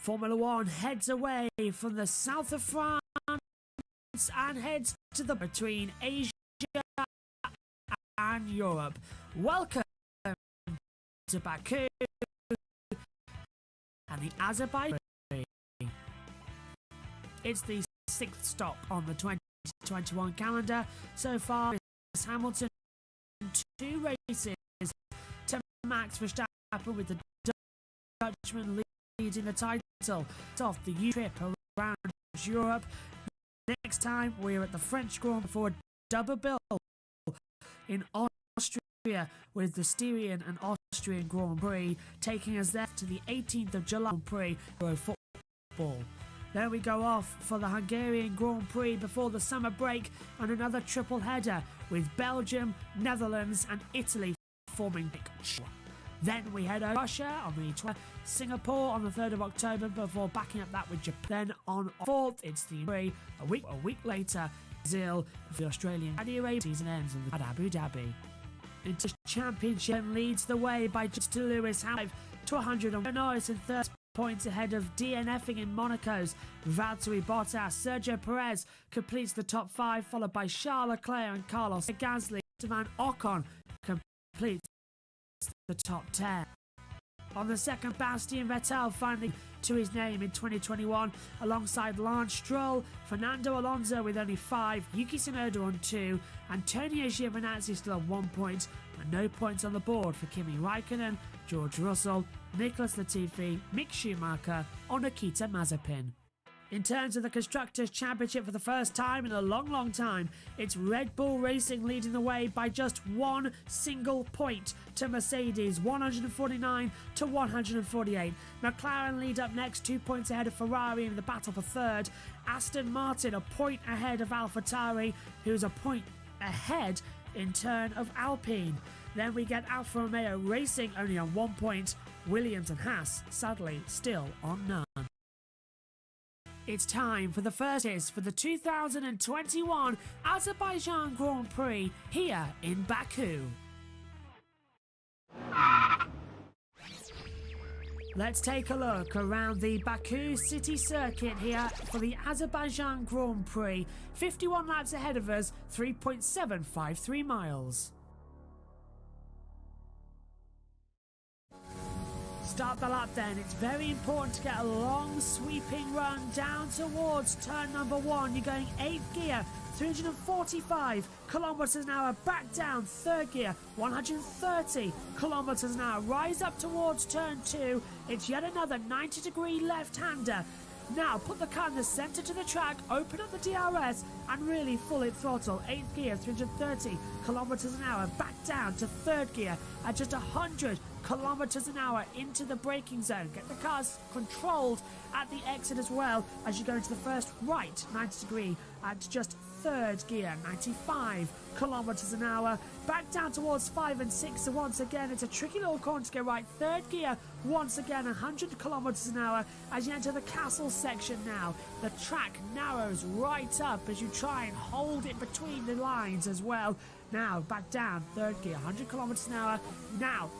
Formula One heads away from the south of France and heads to the between Asia and Europe. Welcome to Baku and the Azerbaijan. It's the 6th stop on the 2021 calendar. So far, it's Hamilton 2 races to Max Verstappen, with the Dutchman leading the title off the trip around Europe. Next time, we're at the French Grand Prix for a double bill in Austria, with the Styrian and Austrian Grand Prix taking us there to the 18th of July Grand Prix Euro football. Then we go off for the Hungarian Grand Prix before the summer break, and another triple header with Belgium, Netherlands and Italy forming. Then we head over Russia on the 12th, Singapore on the 3rd of October before backing up that with Japan. Then on 4th, it's the a week later, Brazil for the Australian Saudi Arabia season ends at Abu Dhabi. Into Championship leads the way by just to Lewis Hamilton to 100 on Norris in third, points ahead of DNFing in Monaco's Valtteri Bottas. Sergio Perez completes the top 5, followed by Charles Leclerc and Carlos Gasly. Esteban Ocon completes the top 10. On the second, Bastian Vettel finally to his name in 2021, alongside Lance Stroll, Fernando Alonso with only 5, Yuki Tsunoda on 2, Antonio Giovinazzi still on 1 point, and no points on the board for Kimi Raikkonen, George Russell, Nicholas Latifi, Mick Schumacher or Nikita Mazepin. In terms of the Constructors' Championship, for the first time in a long time, it's Red Bull Racing leading the way by just 1 single point to Mercedes, 149 to 148. McLaren lead up next, 2 points ahead of Ferrari in the battle for third. Aston Martin a point ahead of AlphaTauri, who's a point ahead in turn of Alpine. Then we get Alfa Romeo Racing only on 1 point. Williams and Haas, sadly, still on none. It's time for the first race for the 2021 Azerbaijan Grand Prix here in Baku. Let's take a look around the Baku city circuit here for the Azerbaijan Grand Prix. 51 laps ahead of us, 3.753 miles. Start the lap then. It's very important to get a long sweeping run down towards turn number 1. You're going 8th gear, 345 kilometers an hour, back down 3rd gear, 130 kilometers an hour. Rise up towards turn 2. It's yet another 90-degree left-hander. Now put the car in the centre to the track, open up the DRS and really full it throttle. 8th gear, 330 kilometers an hour, back down to 3rd gear at just 100 kilometers an hour into the braking zone. Get the cars controlled at the exit as well as you go into the first right 90 degree at just 3rd gear, 95 kilometers an hour, back down towards 5 and 6. So once again it's a tricky little corner to get right. 3rd gear, once again 100 kilometers an hour as you enter the castle section. Now the track narrows right up as you try and hold it between the lines as well. Now back down 3rd gear, 100 kilometers an hour. Now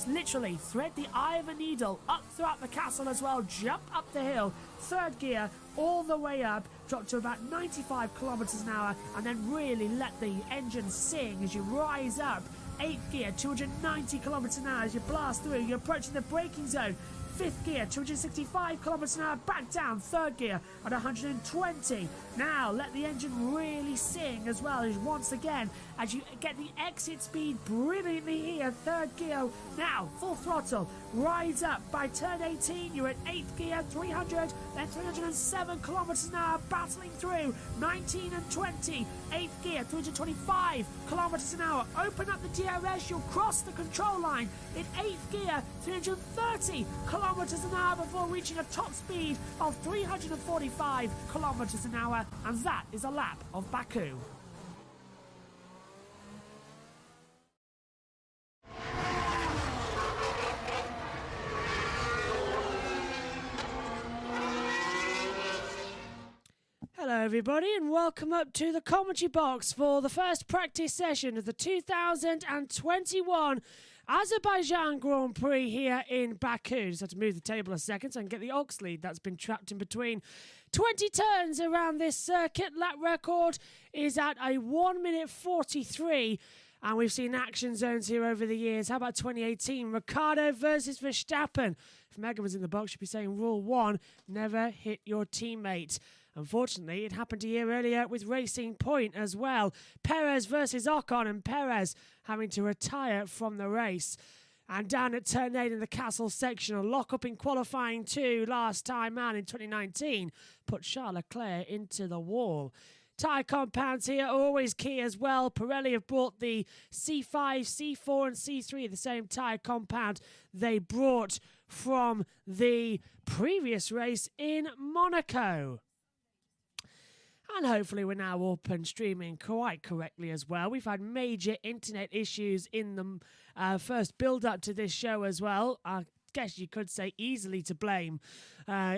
literally thread the eye of a needle up throughout the castle as well. Jump up the hill, 3rd gear all the way up, drop to about 95 kilometers an hour, and then really let the engine sing as you rise up. 8th gear, 290 kilometers an hour as you blast through. You're approaching the braking zone. 5th gear, 265 kilometers an hour, back down 3rd gear at 120. Now let the engine really sing as well as once again as you get the exit speed brilliantly here. 3rd gear, now full throttle, rise up. By turn 18 you're at 8th gear, 300, then 307 kilometers an hour, battling through 19 and 20. 8th gear, 325 kilometers an hour, open up the DRS, you'll cross the control line in 8th gear, 330 kilometers an hour before reaching a top speed of 345 kilometers an hour, and that is a lap of Baku. Hello everybody and welcome up to the commentary box for the first practice session of the 2021 Azerbaijan Grand Prix here in Baku. Just have to move the table a second so I can get the ox lead that's been trapped in between 20 turns around this circuit. Lap record is at a 1 minute 43. And we've seen action zones here over the years. How about 2018? Ricciardo versus Verstappen. If Megan was in the box, she'd be saying rule 1, never hit your teammate. Unfortunately, it happened a year earlier with Racing Point as well. Perez versus Ocon, and Perez having to retire from the race. And down at turn 8 in the Castle section, a lock-up in qualifying 2 last time out in 2019 put Charles Leclerc into the wall. Tyre compounds here are always key as well. Pirelli have brought the C5, C4 and C3, the same tyre compound they brought from the previous race in Monaco. And hopefully we're now up and streaming quite correctly as well. We've had major internet issues in the first build-up to this show as well. I guess you could say easily to blame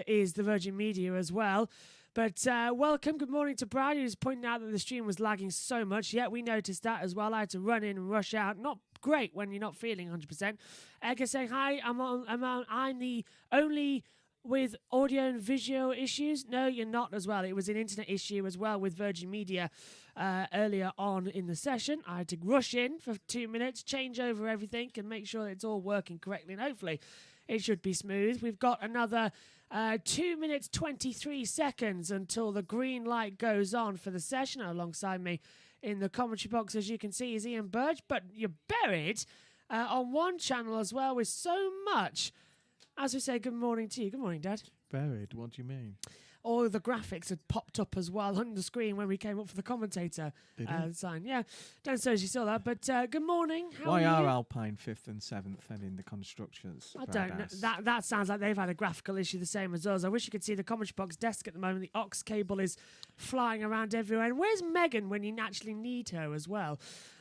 is the Virgin Media as well. But welcome, good morning to Brad, who's pointing out that the stream was lagging so much. Yeah, we noticed that as well. I had to run in and rush out. Not great when you're not feeling 100%. Edgar saying, hi, I'm the only with audio and visual issues. No, you're not as well. It was an internet issue as well with Virgin Media earlier on in the session. I had to rush in for 2 minutes, change over everything and make sure that it's all working correctly. And hopefully it should be smooth. We've got another 2 minutes 23 seconds until the green light goes on for the session. Alongside me in the commentary box, as you can see, is Ian Burge. But you're buried on one channel as well with so much. As we say, good morning to you. Good morning, Dad. Buried? What do you mean? All the graphics had popped up as well on the screen when we came up for the commentator sign. Yeah, don't suppose you saw that, but good morning. Why are Alpine 5th and 7th heading the constructors? I don't know. That sounds like they've had a graphical issue the same as us. I wish you could see the commentary box desk at the moment. The aux cable is flying around everywhere. And where's Megan when you actually need her as well?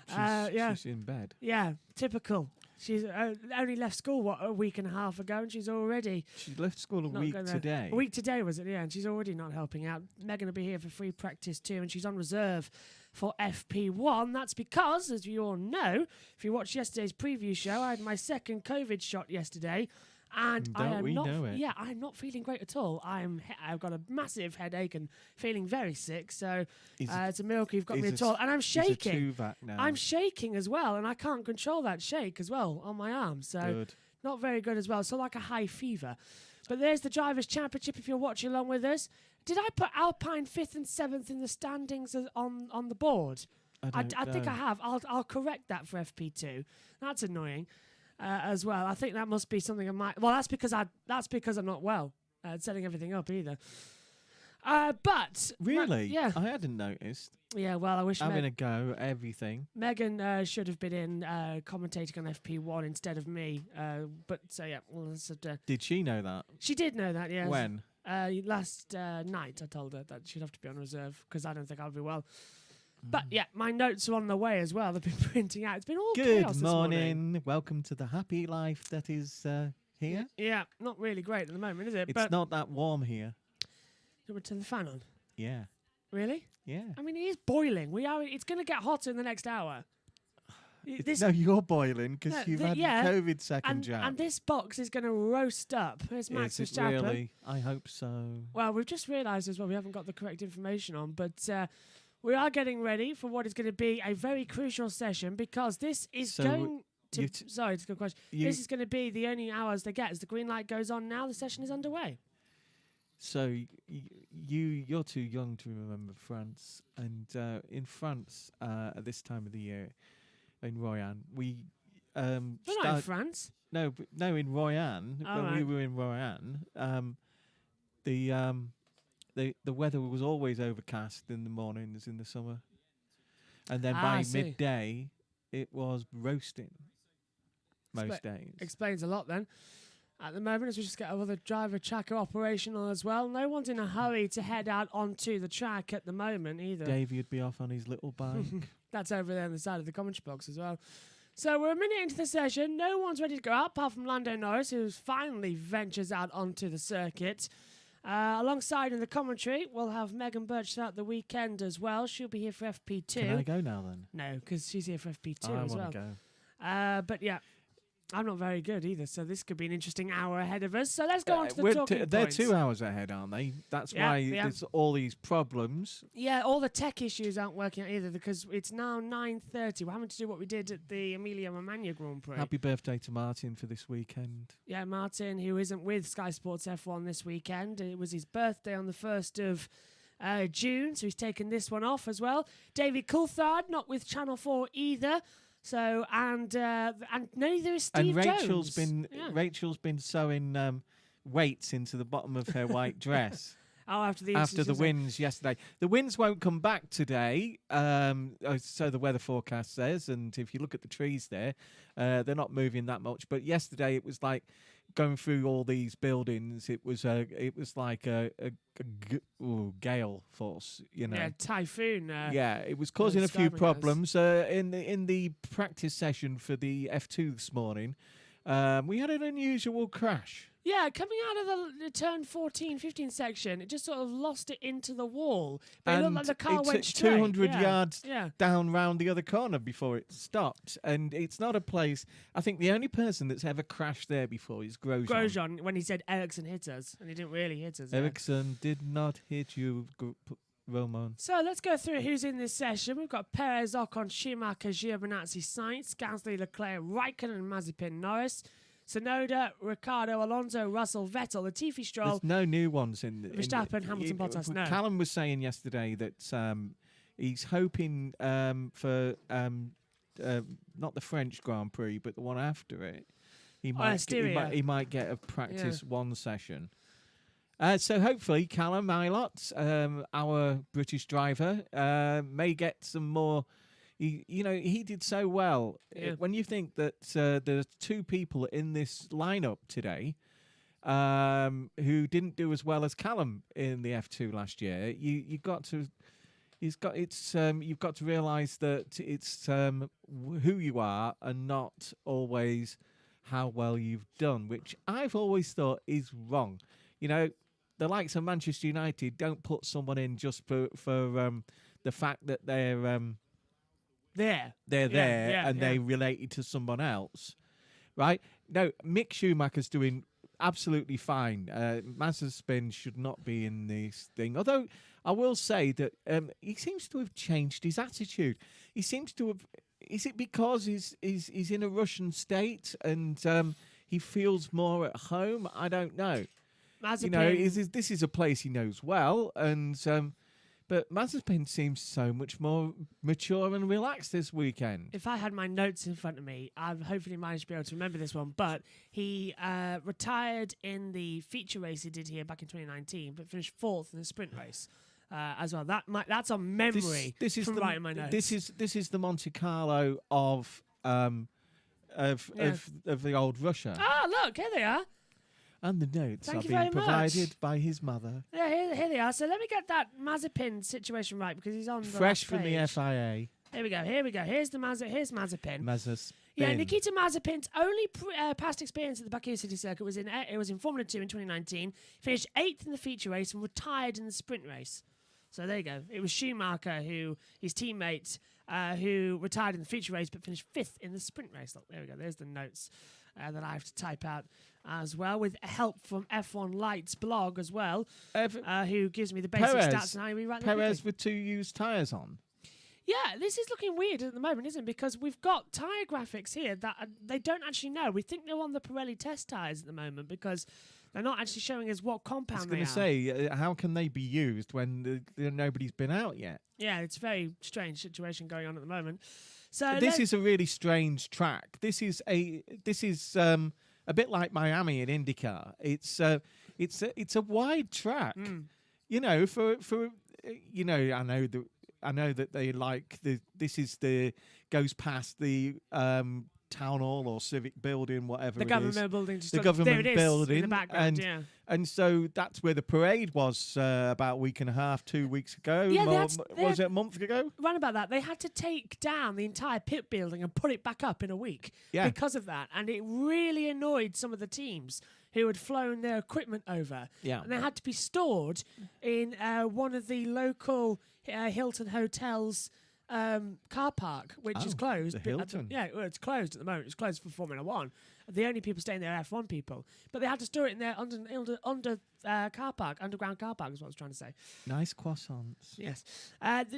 She's in bed. Yeah, typical. She's only left school, a week and a half ago, and she's already... She left school a week today. A week today, was it? Yeah, and she's already not helping out. Megan will be here for free practice too, and she's on reserve for FP1. That's because, as you all know, if you watched yesterday's preview show, I had my second COVID shot yesterday, and I'm not feeling great at all. I've got a massive headache and feeling very sick, so it's a miracle you've got me at all. And I'm shaking. I'm shaking as well, and I can't control that shake as well on my arm, so not very good as well. So like a high fever. But there's the Drivers' Championship if you're watching along with us. Did I put Alpine 5th and 7th in the standings on the board? I think I have. I'll correct that for FP2. That's annoying. As well, I think that must be something I might. Well, that's because I'm not well setting everything up either. But really, yeah, I hadn't noticed. Yeah, well, I wish having a go at everything. Megan should have been in commentating on FP1 instead of me. But so yeah, well, did she know that? She did know that. Yes. When? Last night, I told her that she'd have to be on reserve because I don't think I'll be well. But yeah, my notes are on the way as well. They've been printing out. It's been all chaos this morning. Welcome to the happy life that is here. Yeah, not really great at the moment, is it? It's not that warm here. You want to turn the fan on? Yeah. Really? Yeah. I mean, it is boiling. It's going to get hotter in the next hour. No, you're boiling because you've had COVID second jab. And this box is going to roast up. Here's Max Verstappen. Really? I hope so. Well, we've just realised as well we haven't got the correct information on, but... we are getting ready for what is going to be a very crucial session because this is going to... sorry, it's a good question. This is going to be the only hours they get. As the green light goes on now, the session is underway. So you're too young to remember France. And in France, at this time of the year, in Royan, we... We're not in France. No, in Royan, we were in Royan, the weather was always overcast in the mornings in the summer. And then by midday, it was roasting most days. Explains a lot then. At the moment, as we just get another driver tracker operational as well. No one's in a hurry to head out onto the track at the moment either. Davey would be off on his little bike. That's over there on the side of the commentary box as well. So we're a minute into the session. No one's ready to go out apart from Lando Norris, who finally ventures out onto the circuit. Alongside in the commentary, we'll have Megan Birch throughout the weekend as well. She'll be here for FP2. Can I go now then? No, because she's here for FP2 I as well. I want to go. But yeah. I'm not very good either, so this could be an interesting hour ahead of us. So let's go on to the talking they're points. 2 hours ahead, aren't they? That's why there's all these problems. Yeah, all the tech issues aren't working out either because it's now 9:30. We're having to do what we did at the Emilia-Romagna Grand Prix. Happy birthday to Martin for this weekend. Yeah, Martin, who isn't with Sky Sports F1 this weekend. It was his birthday on the 1st of June, so he's taken this one off as well. David Coulthard, not with Channel 4 either. So and neither is Steve Rachel's Jones. Rachel's been sewing weights into the bottom of her white dress. After the winds yesterday. The winds won't come back today, so the weather forecast says. And if you look at the trees there, they're not moving that much. But yesterday it was like going through all these buildings. It was like a gale force, you know. Yeah, typhoon. Yeah, it was causing a few problems in the practice session for the F2 this morning. We had an unusual crash. Yeah, coming out of the turn 14, 15 section, it just sort of lost it into the wall. But it looked like the car went straight. 200 yards down round the other corner before it stopped. And it's not a place... I think the only person that's ever crashed there before is Grosjean. Grosjean, when he said Ericsson hit us, and he didn't really hit us. Ericsson did not hit you, Roman. So let's go through who's in this session. We've got Perez, Ocon, Schumacher, Giovinazzi, Sainz, Gasly, Leclerc, Raikkonen, Mazepin, Norris, Tsunoda, Ricciardo, Alonso, Russell, Vettel, Latifi, Stroll. There's no new ones in Verstappen, Hamilton, Bottas. No. Callum was saying yesterday that he's hoping for not the French Grand Prix, but the one after it. He might get a practice one session. So hopefully Callum Ilott, our British driver, may get some more. He did so well. Yeah. When you think that there's 2 people in this lineup today who didn't do as well as Callum in the F2 last year, you've got to realise that it's who you are and not always how well you've done, which I've always thought is wrong. You know, the likes of Manchester United don't put someone in just for the fact that they're there and they related to someone else, right? No, Mick Schumacher's doing absolutely fine. Mazepin should not be in this thing. Although I will say that he seems to have changed his attitude. He seems to have. Is it because he's in a Russian state and he feels more at home? I don't know. Mazepin. This is a place he knows well, and but Mazepin seems so much more mature and relaxed this weekend. If I had my notes in front of me, I've hopefully managed to be able to remember this one. But he retired in the feature race he did here back in 2019, but finished 4th in the sprint race as well. That's on memory. This is from writing my notes. This is the Monte Carlo of the old Russia. Ah, look, here they are. And the notes are being provided by his mother. Yeah, here they are. So let me get that Mazepin situation right because he's on fresh the from the FIA. Here we go. Here's Mazepin. Mazepin. Yeah, Nikita Mazepin's only past experience at the Baku City Circuit was in Formula 2 in 2019. Finished 8th in the feature race and retired in the sprint race. So there you go. It was Schumacher, his teammate, who retired in the feature race but finished 5th in the sprint race. Look, there we go. There's the notes that I have to type out as well, with help from F1 Lights blog as well, who gives me the basic stats and how you rewrite them. Perez with 2 used tyres on. Yeah, this is looking weird at the moment, isn't it? Because we've got tyre graphics here that they don't actually know. We think they're on the Pirelli test tyres at the moment because they're not actually showing us what compound they are. I was going to say, how can they be used when nobody's been out yet? Yeah, it's a very strange situation going on at the moment. So this is a really strange track. This is a bit like Miami in IndyCar. It's a wide track. You know, I know that they like goes past the town hall or civic building, whatever the government building. The government building in the background, and so that's where the parade was about a week and a half, 2 weeks ago. Yeah, was it a month ago? Right about that. They had to take down the entire pit building and put it back up in a week because of that, and it really annoyed some of the teams who had flown their equipment over. Yeah, and they had to be stored in one of the local Hilton hotels. Car park, which is closed. The Hilton. It's closed at the moment. It's closed for Formula 1 The only people staying there are F1 people. But they had to store it in their car park, underground car park is what I was trying to say. Nice croissants. Yes.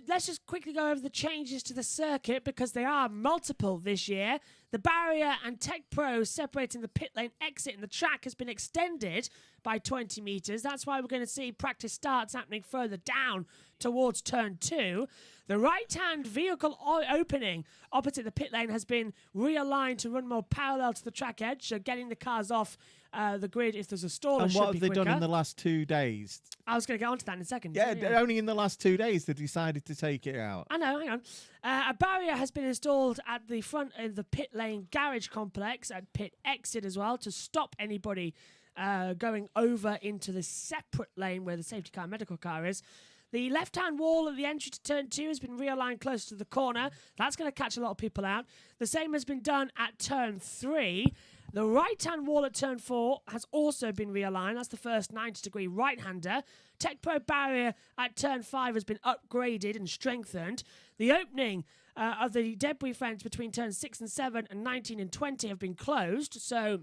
Let's just quickly go over the changes to the circuit because there are multiple this year. The barrier and Tech Pro separating the pit lane exit and the track has been extended by 20 metres. That's why we're going to see practice starts happening further down towards turn 2. The right-hand vehicle opening opposite the pit lane has been realigned to run more parallel to the track edge, so getting the cars off the grid if there's a stall. And what have they done in the last 2 days? I was going to get onto that in a second. Yeah, only in the last 2 days they decided to take it out. I know, hang on. A barrier has been installed at the front of the pit lane garage complex at pit exit as well to stop anybody going over into the separate lane where the safety car and medical car is. The left-hand wall at the entry to turn 2 has been realigned close to the corner. That's going to catch a lot of people out. The same has been done at turn 3. The right-hand wall at turn 4 has also been realigned. That's the first 90-degree right-hander. Tech Pro barrier at turn 5 has been upgraded and strengthened. The opening of the debris fence between turns 6 and 7 and 19 and 20 have been closed. So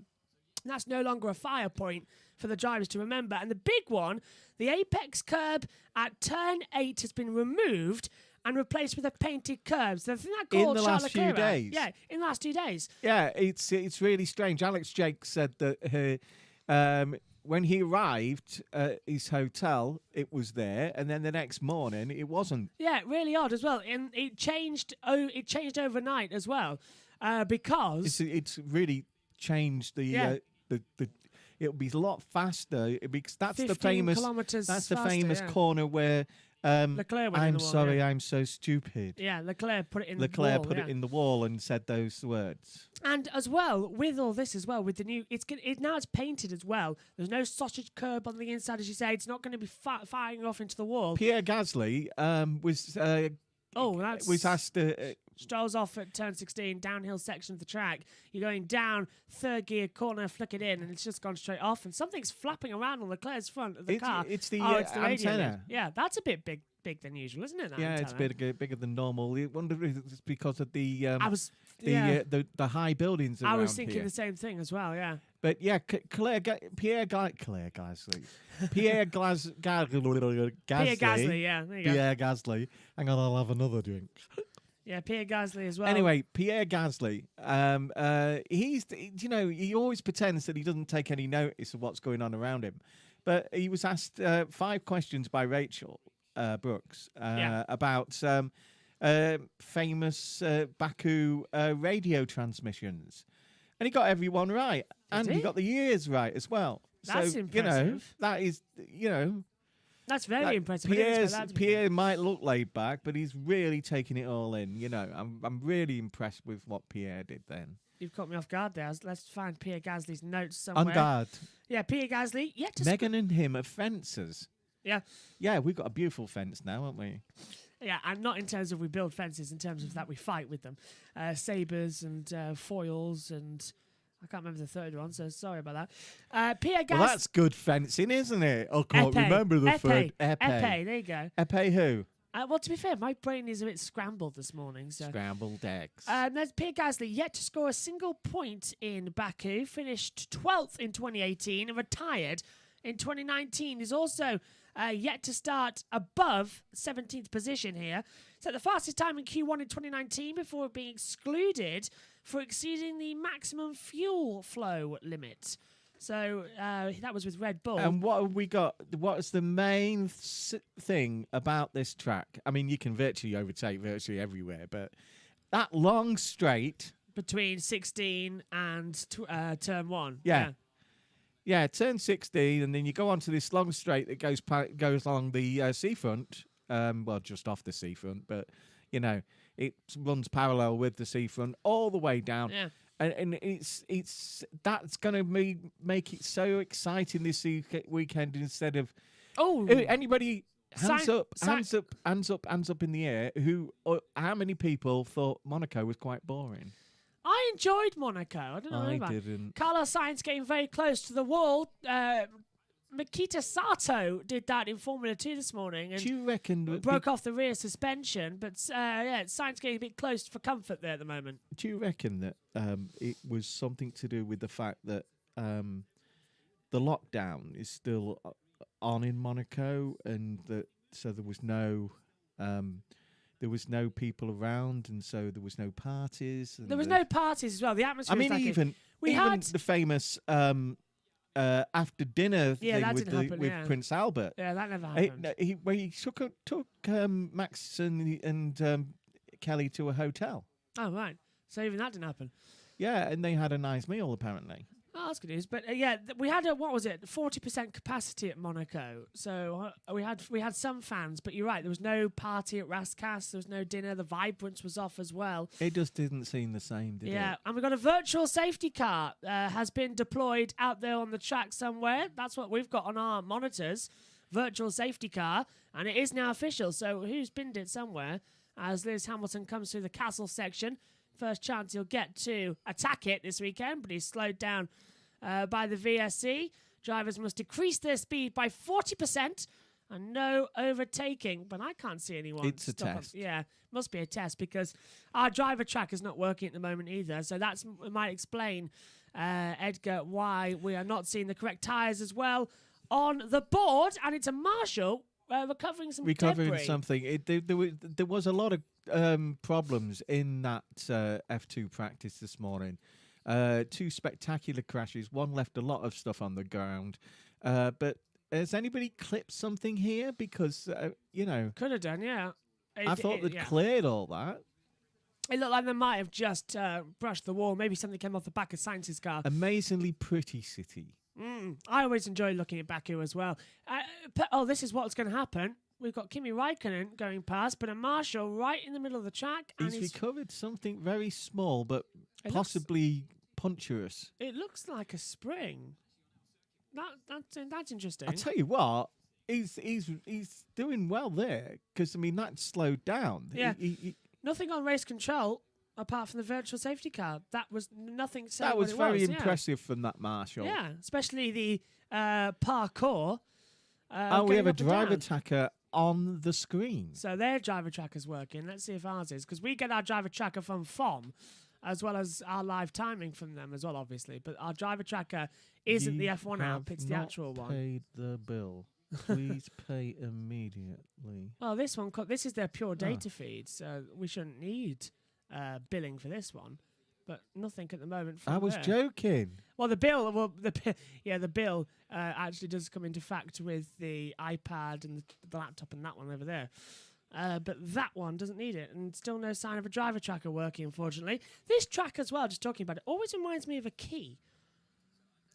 that's no longer a fire point for the drivers to remember. And the big one, the apex curb at turn 8 has been removed and replaced with a painted curb. So I think that called in the last few days. Yeah, in the last 2 days. Yeah, it's really strange. Alex Jake said that when he arrived at his hotel, it was there, and then the next morning it wasn't. Yeah, really odd as well. And it changed. It changed overnight as well, because it's really changed the. It'll be a lot faster because that's the famous. That's the famous corner where. Leclerc went I'm in the wall, sorry, yeah. I'm so stupid. Yeah, Leclerc put it in the wall. Leclerc put it in the wall and said those words. And as well, with all this as well, with the new, now it's painted as well. There's no sausage curb on the inside, as you say. It's not going to be firing off into the wall. Pierre Gasly was asked to... strolls off at turn 16, downhill section of the track. You're going down, third gear, corner, flick it in, and it's just gone straight off. And something's flapping around on Leclerc's front of the car. It's the antenna. Yeah, that's a bit big than usual, isn't it? Yeah, it's bigger than normal. I wonder if it's because of the high buildings around here. I was thinking the same thing as well, yeah. But yeah, Pierre Gasly. Pierre Gasly, yeah, there you go. Pierre Gasly. Hang on, I'll have another drink. Yeah, Pierre Gasly as well. Anyway, Pierre Gasly, he always pretends that he doesn't take any notice of what's going on around him. But he was asked 5 questions by Rachel Brooks about famous Baku radio transmissions. And he got everyone right. And he got the years right as well. That's so, impressive. That is, That's very impressive. Pierre might look laid back, but he's really taking it all in. I'm really impressed with what Pierre did then. You've caught me off guard there. Let's find Pierre Gasly's notes somewhere. On guard. Yeah, Pierre Gasly. Megan and him are fencers. Yeah. Yeah, we've got a beautiful fence now, haven't we? Yeah, and not in terms of we build fences, in terms of that we fight with them. Sabres and foils and... I can't remember the third one, so sorry about that. Pierre Gasly. Well, that's good fencing, isn't it? I can't remember the third. Epee, there you go. Epee who? Well, to be fair, my brain is a bit scrambled this morning. So. Scrambled eggs. There's Pierre Gasly, yet to score a single point in Baku, finished 12th in 2018 and retired in 2019. He's also yet to start above 17th position here. So the fastest time in Q1 in 2019 before being excluded for exceeding the maximum fuel flow limit. So that was with Red Bull. And what have we got? What's the main thing about this track? I mean, you can virtually overtake virtually everywhere, but that long straight... Between 16 and turn 1. Yeah, turn 16, and then you go on to this long straight that goes along the seafront. Well, just off the seafront, but, it runs parallel with the seafront all the way down. Yeah. And that's going to make it so exciting this weekend instead of... Oh! Anybody... Hands up in the air. How many people thought Monaco was quite boring? I enjoyed Monaco. I don't know. I didn't. Carlos Sainz getting very close to the wall. Mikita Sato did that in Formula 2 this morning and Do you reckon broke off the rear suspension. But Sainz getting a bit close for comfort there at the moment. Do you reckon that it was something to do with the fact that the lockdown is still on in Monaco, and that so there was no people around, and so there was no parties. And There was no parties as well. The atmosphere. I mean, was like even the famous after dinner thing with Prince Albert. Yeah, that never happened. Where he took Max and Kelly to a hotel. Oh right, so even that didn't happen. Yeah, and they had a nice meal apparently. Oh, that's good news. But we had 40% capacity at Monaco. So we had some fans, but you're right. There was no party at Rascasse. There was no dinner. The vibrance was off as well. It just didn't seem the same, did it? Yeah, and we've got a virtual safety car has been deployed out there on the track somewhere. That's what we've got on our monitors. Virtual safety car, and it is now official. So who's binned it somewhere? As Lewis Hamilton comes through the castle section. First chance he'll get to attack it this weekend, but he's slowed down by the VSC. Drivers must decrease their speed by 40% and no overtaking. But I can't see anyone. It's a test. Must be a test because our driver track is not working at the moment either. So that might explain, Edgar, why we are not seeing the correct tyres as well on the board. And it's a Marshall recovering debris. Something. There was a lot of problems in that F2 practice this morning. 2 spectacular crashes. One left a lot of stuff on the ground. But has anybody clipped something here? Because, Could have done, yeah. I thought they'd cleared all that. It looked like they might have just brushed the wall. Maybe something came off the back of Sainz's car. Amazingly pretty city. I always enjoy looking at Baku as well. This is what's going to happen. We've got Kimi Raikkonen going past, but a Marshall right in the middle of the track. And he's recovered something very small, but possibly puncturous. It looks like a spring. That's interesting. I'll tell you what, he's doing well there, because, I mean, that slowed down. Yeah. Nothing on race control apart from the virtual safety car. That was nothing. That was very impressive from that Marshall. Yeah, especially the parkour. We have a driver tracker on the screen. So their driver tracker's working. Let's see if ours is, because we get our driver tracker from FOM, as well as our live timing from them as well, obviously. But our driver tracker isn't the F1 app; it's the actual one. Paid the bill. Please pay immediately. Well, this is their pure data feed, so we shouldn't need billing for this one. But nothing at the moment. I was joking. Well, the bill actually does come into fact with the iPad and the laptop and that one over there. But that one doesn't need it, and still no sign of a driver tracker working, unfortunately. This track as well, just talking about it, always reminds me of a key.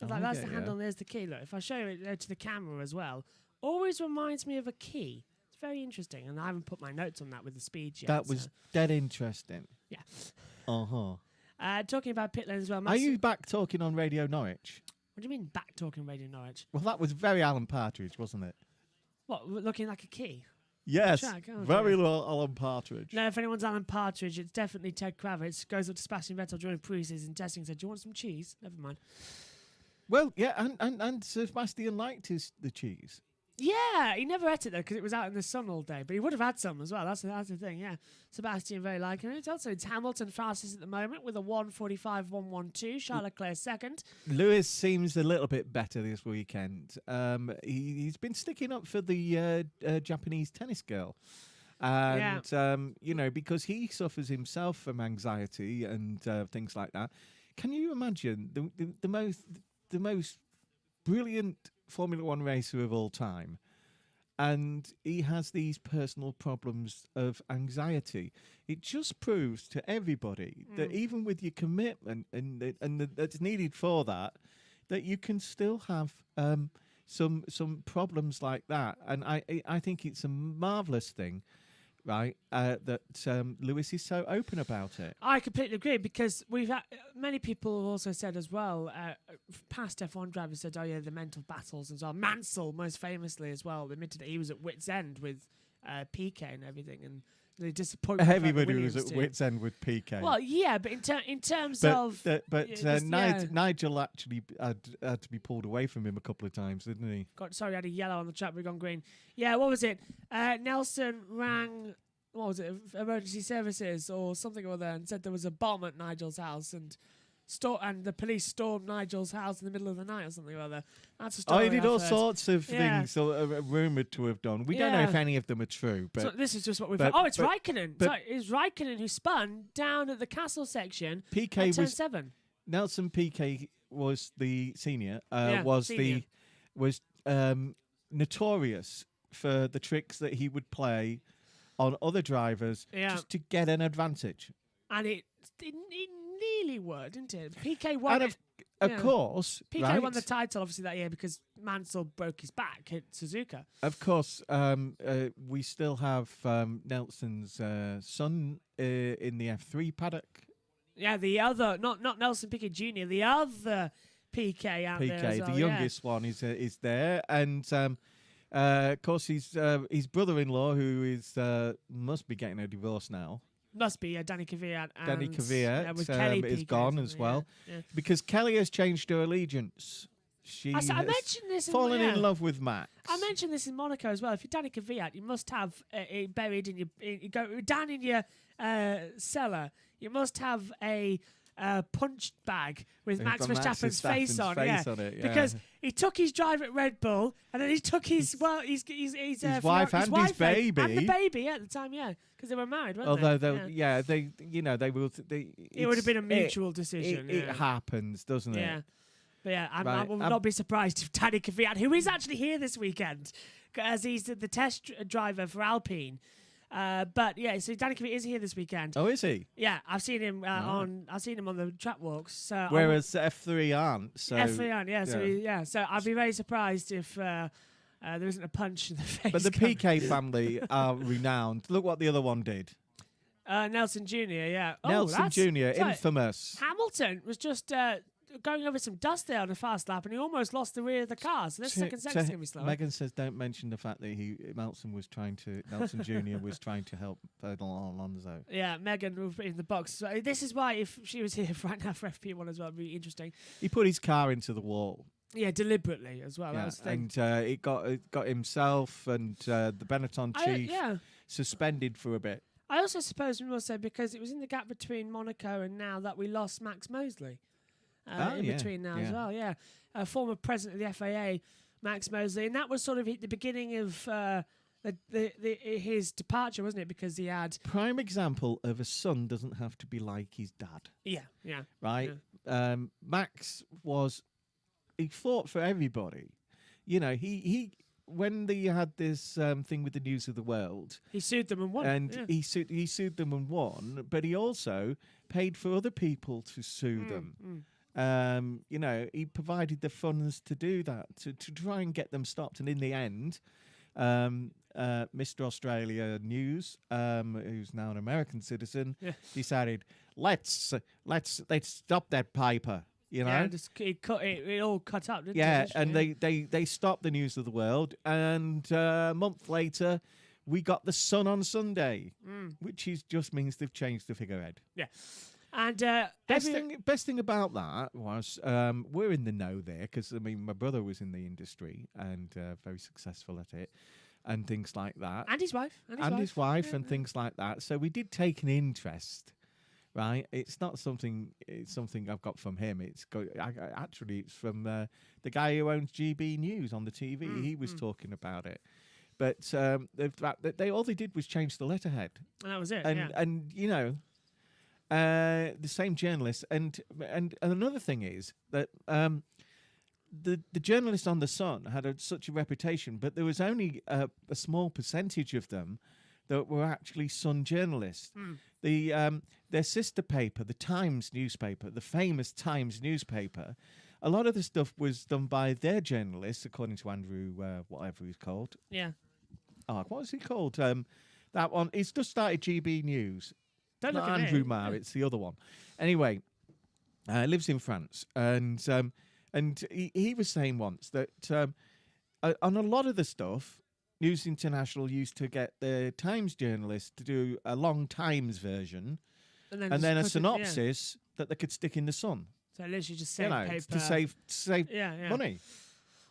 That's the handle, and there's the key. Look, if I show it to the camera as well, always reminds me of a key. It's very interesting, and I haven't put my notes on that with the speed yet. That was dead interesting. Yeah. Uh-huh. Talking about pit lane as well. Are you back talking on Radio Norwich? What do you mean back talking Radio Norwich? Well, that was very Alan Partridge, wasn't it? What, looking like a key? Yes, very well Alan Partridge. No, if anyone's Alan Partridge, it's definitely Ted Kravitz. Goes up to Sebastian Vettel during pre-season testing and said, "Do you want some cheese?" Never mind. Well, yeah, and Sebastian liked the cheese. Yeah, he never ate it though because it was out in the sun all day. But he would have had some as well. That's the thing. Yeah, Sebastian very liking it. Also, it's Hamilton fastest at the moment with a 1:45.112. Charles Leclerc second. Lewis seems a little bit better this weekend. He's been sticking up for the Japanese tennis girl, and because he suffers himself from anxiety and things like that. Can you imagine the most brilliant Formula One racer of all time, and he has these personal problems of anxiety? It just proves to everybody that even with your commitment and that's needed for that you can still have some problems like that. And I think it's a marvelous thing, right, that Lewis is so open about it. I completely agree, because we've had, many people have also said as well, past F1 drivers said, the mental battles and so on. Mansell, most famously as well, admitted that he was at wit's end with Piquet and everything, and the disappointment. Everybody was at wit's end with PK. Well, yeah, but in terms but, of, Nigel actually had to be pulled away from him a couple of times, didn't he? Sorry, I had a yellow on the track. We've gone green. Yeah, what was it? Nelson rang. What was it? Emergency services or something or other, and said there was a bomb at Nigel's house, and the police stormed Nigel's house in the middle of the night or something or other. That's a story. He did all sorts of things rumoured to have done. We don't know if any of them are true. But so this is just what we've heard. Oh, it's Raikkonen. It's Raikkonen who spun down at the castle section PK at turn 7. Nelson PK was the senior. Was notorious for the tricks that he would play on other drivers just to get an advantage. And it nearly worked, didn't it? PK won. And of course, PK won the title obviously that year because Mansell broke his back at Suzuka. Of course, we still have Nelson's son in the F3 paddock. Yeah, the other, not Nelson Piquet Jr., the other PK out there as well, the youngest one, is there, and of course his brother-in-law, who is must be getting a divorce now. Must be Danny Kvyat. Danny Kvyat is gone as well, because Kelly has changed her allegiance. She has fallen in love with Max. I mentioned this in Monaco as well. If you're Danny Kvyat, you must have it buried in your down in your cellar. You must have a punch bag with Max Verstappen's face on it, because he took his drive at Red Bull, and then he took his wife and his baby and the baby at the time, because they were married, weren't they? It would have been a mutual decision. It happens, doesn't it? Yeah. But I will not be surprised if Danny Kvyat, who is actually here this weekend, as he's the test driver for Alpine. But yeah, so Danny Kvyat is here this weekend. Oh, is he? Yeah, I've seen him on the track walks. So whereas F3 aren't. So F3 aren't. Yeah. So I'd be very surprised if there isn't a punch in the face. But the PK family are renowned. Look what the other one did. Nelson Jr. Yeah. Nelson Jr. Infamous. Hamilton was just going over some dust there on a fast lap, and he almost lost the rear of the car. So this second section's going to be slow. Megan says, "Don't mention the fact that Nelson Jr. was trying to help Alonso." Yeah, Megan will be in the box. So this is why, if she was here right now for FP1 as well, it'd be interesting. He put his car into the wall. Yeah, deliberately as well. Yeah, that was the thing. And it got himself and the Benetton chief suspended for a bit. I also suppose we must say, because it was in the gap between Monaco and now, that we lost Max Mosley. Between now as well, former president of the FAA, Max Mosley, and that was sort of the beginning of his departure, wasn't it? Because he had prime example of a son doesn't have to be like his dad. Yeah. Right. Yeah. Max he fought for everybody. You know, he when they had this thing with the News of the World, he sued them and won. And he sued them and won, but he also paid for other people to sue them. You know, he provided the funds to do that, to try and get them stopped. And in the end, Mr. Australia News, who's now an American citizen, decided let's stop that Piper. You know, it all cut up. Didn't it? And they stopped the News of the World, and a month later, we got the Sun on Sunday, which just means they've changed the figurehead. Yeah. And best thing about that was we're in the know there, because I mean my brother was in the industry and very successful at it, and things like that. And his wife. And things like that. So we did take an interest, right? It's not something. It's something I've got from him. It's from the guy who owns GB News on the TV. He was talking about it. But the fact that all they did was change the letterhead. And that was it. And you know. The same journalist, and another thing is that the journalists on the Sun had such a reputation, but there was only a small percentage of them that were actually Sun journalists. Their sister paper, the Times newspaper, the famous Times newspaper, a lot of the stuff was done by their journalists, according to Andrew, whatever he's called. Yeah. Oh, what was he called? That one. He's just started GB News. Not Andrew Marr, it's the other one. Anyway, lives in France, and he was saying once that on a lot of the stuff, News International used to get the Times journalists to do a long Times version and then a synopsis that they could stick in the Sun. So literally just save paper. To save money.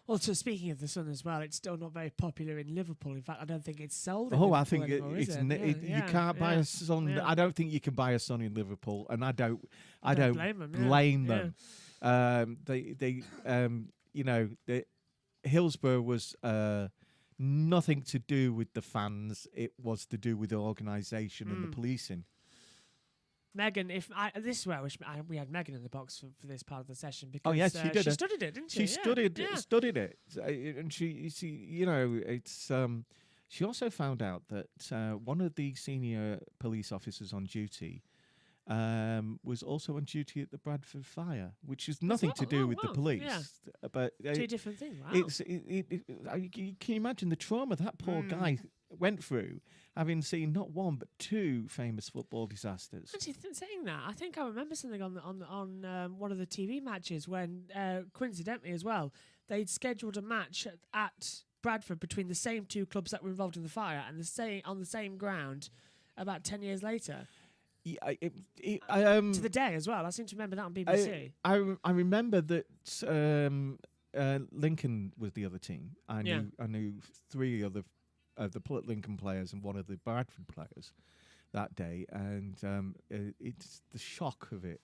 Also, speaking of the Sun as well, it's still not very popular in Liverpool. In fact, I don't think it's sold. I think you can't buy a Sun. Yeah. I don't think you can buy a Sun in Liverpool, and I don't blame them. Hillsborough was nothing to do with the fans. It was to do with the organisation and the policing. Megan, this is where I wish we had Megan in the box for this part of the session because she did. She studied it, didn't she? She studied it, and she it's. She also found out that one of the senior police officers on duty was also on duty at the Bradford fire, which has nothing to do with the police. Yeah. But two different things. Wow. Can you imagine the trauma that poor guy went through, having seen not one but two famous football disasters? Actually, saying that, I think I remember something on one of the TV matches when, coincidentally as well, they'd scheduled a match at Bradford between the same two clubs that were involved in the fire and on the same ground about 10 years later. To the day as well. I seem to remember that on BBC. I remember that Lincoln was the other team. I knew three other of the Lincoln players and one of the Bradford players that day, and it's the shock of it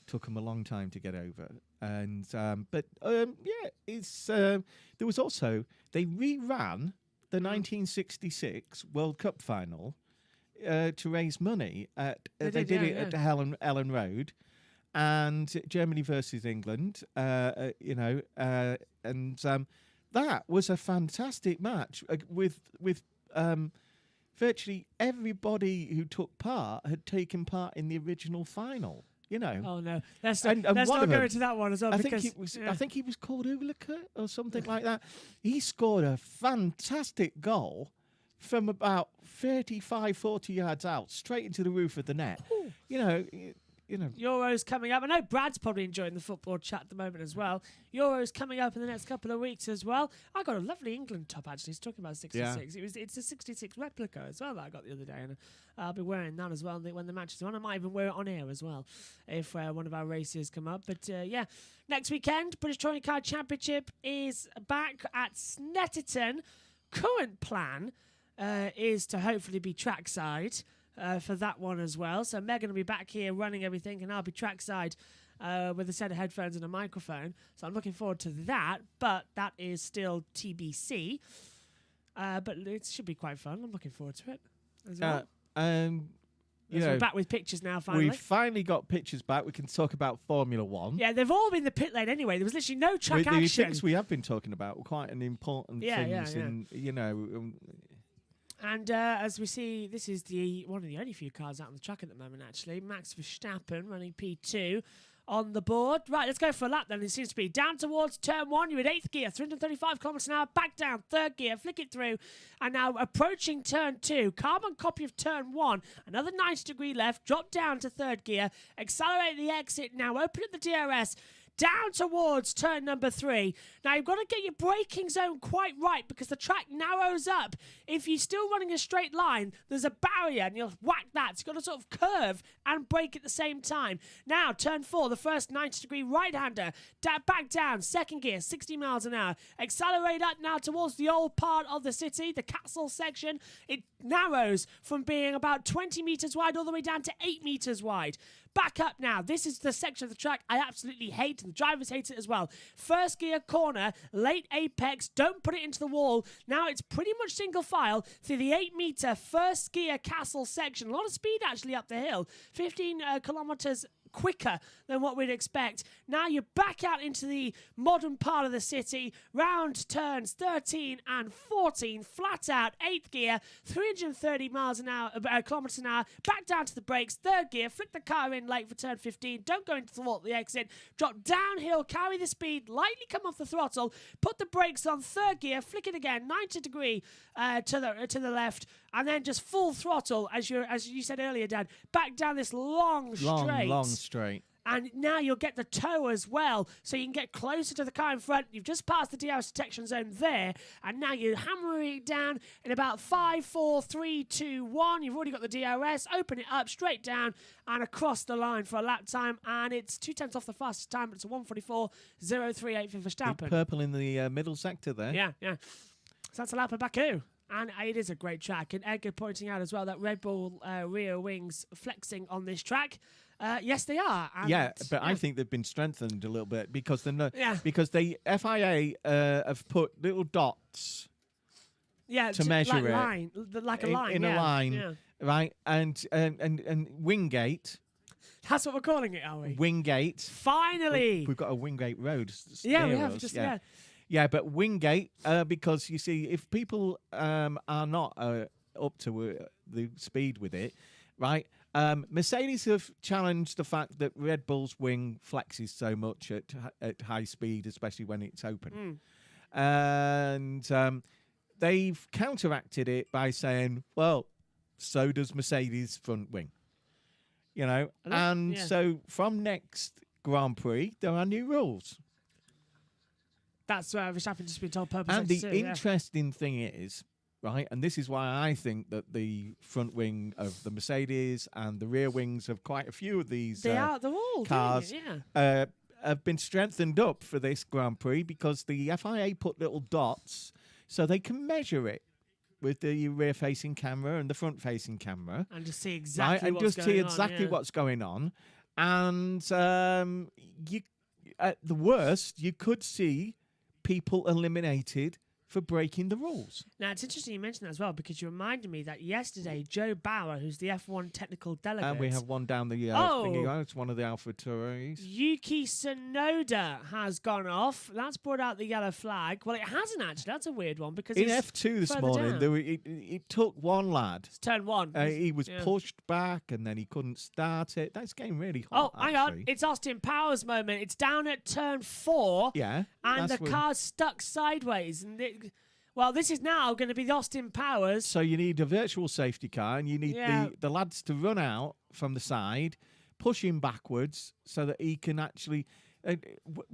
took them a long time to get over. And there was also, they reran the 1966 World Cup final to raise money at they did it at Ellen Road, and Germany versus England, that was a fantastic match with virtually everybody who took part had taken part in the original final. Oh no, let's not go into that one as well. I think he was called Ulika or something like that. He scored a fantastic goal from about 35, 40 yards out, straight into the roof of the net. Ooh. Euros coming up. I know Brad's probably enjoying the football chat at the moment as well. Euros coming up in the next couple of weeks as well. I got a lovely England top actually. He's talking about 66. Yeah. It's a 66 replica as well that I got the other day, and I'll be wearing that as well when the match is on. I might even wear it on air as well if one of our races come up. But next weekend, British Touring Car Championship is back at Snetterton. Current plan is to hopefully be trackside for that one as well. So Megan will be back here running everything, and I'll be trackside with a set of headphones and a microphone. So I'm looking forward to that, but that is still TBC. But it should be quite fun. I'm looking forward to it as well. We're back with pictures now, finally. We've finally got pictures back. We can talk about Formula One. Yeah, they've all been the pit lane anyway. There was literally no track action. The things we have been talking about were quite an important things. And as we see, this is one of the only few cars out on the track at the moment, actually. Max Verstappen running P2 on the board. Right, let's go for a lap then. It seems to be down towards turn one. You're in 8th gear, 335 kilometres an hour. Back down, 3rd gear, flick it through. And now approaching turn 2. Carbon copy of turn 1. Another 90-degree left. Drop down to 3rd gear. Accelerate the exit now. Open up the DRS. Down towards turn number 3. Now, you've got to get your braking zone quite right because the track narrows up. If you're still running a straight line, there's a barrier and you'll whack that. So you've got to sort of curve and brake at the same time. Now, turn 4, the first 90-degree right-hander. Back down, 2nd gear, 60 miles an hour. Accelerate up now towards the old part of the city, the castle section. It narrows from being about 20 metres wide all the way down to 8 metres wide. Back up now. This is the section of the track I absolutely hate. The drivers hate it as well. 1st gear corner, late apex. Don't put it into the wall. Now it's pretty much single file through the 8-metre 1st gear castle section. A lot of speed actually up the hill. 15 kilometres quicker than what we'd expect. Now you're back out into the modern part of the city. Round turns 13 and 14. Flat out 8th gear, 330 kilometers an hour. Back down to the brakes. 3rd gear. Flick the car in late for turn 15. Don't go into the exit. Drop downhill. Carry the speed. Lightly come off the throttle. Put the brakes on 3rd gear. Flick it again. 90 degree to the left. And then just full throttle, as you said earlier, Dad. Back down this long straight. And now you'll get the toe as well, so you can get closer to the car in front. You've just passed the DRS detection zone there, and now you're hammering it down in about 5, 4, 3, 2, 1. You've already got the DRS. Open it up, straight down, and across the line for a lap time. And it's 2/10 off the fastest time, but it's a 1:44.038 for Verstappen. Big purple in the middle sector there. Yeah. So that's a lap of Baku. And it is a great track. And Edgar pointing out as well that Red Bull rear wings flexing on this track. Yes, they are. And I think they've been strengthened a little bit because because the FIA have put little dots to measure like it like a line in a line, right? And Wingate. That's what we're calling it, are we? Wingate. Finally, we've got a Wingate Road. Yeah, we have. Yeah, but Wingate, because you see, if people are not up to the speed with it, right? Mercedes have challenged the fact that Red Bull's wing flexes so much at high speed, especially when it's open. And they've counteracted it by saying, well, so does Mercedes' front wing. You know? So from next Grand Prix, there are new rules. That's Verstappen just been told purpose. And the interesting thing is, right, and this is why I think that the front wing of the Mercedes and the rear wings of quite a few of these they're all cars have been strengthened up for this Grand Prix because the FIA put little dots so they can measure it with the rear-facing camera and the front-facing camera. And just see exactly what's going on. And you, at the worst, you could see people eliminated for breaking the rules. Now, it's interesting you mentioned that as well because you reminded me that yesterday, Joe Bauer, who's the F1 technical delegate... And we have one down the thingy. It's one of the Alpha Touris. Yuki Tsunoda has gone off. That's brought out the yellow flag. Well, it hasn't actually. That's a weird one because in F2 this morning, it took one lad. It's turn one. He was pushed back and then he couldn't start it. That's getting really hot. Hang on. It's Austin Powers' moment. It's down at turn 4. Yeah. And the car's stuck sideways. And this is now going to be the Austin Powers. So you need a virtual safety car and you need the lads to run out from the side, push him backwards so that he can actually...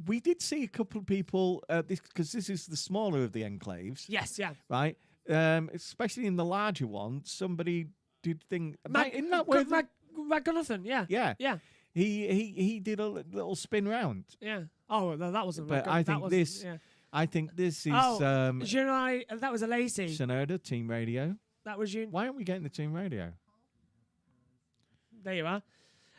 we did see a couple of people, because this is the smaller of the enclaves. Yes, yeah. Right? Especially in the larger one, somebody did think... Isn't that where... McGonathan, yeah. Yeah. He did a little spin round. Yeah. Oh, no, that wasn't... But I think this... Yeah. I think this is... that was a lazy. Tsunoda, Team Radio. That was you. Why aren't we getting the Team Radio? There you are.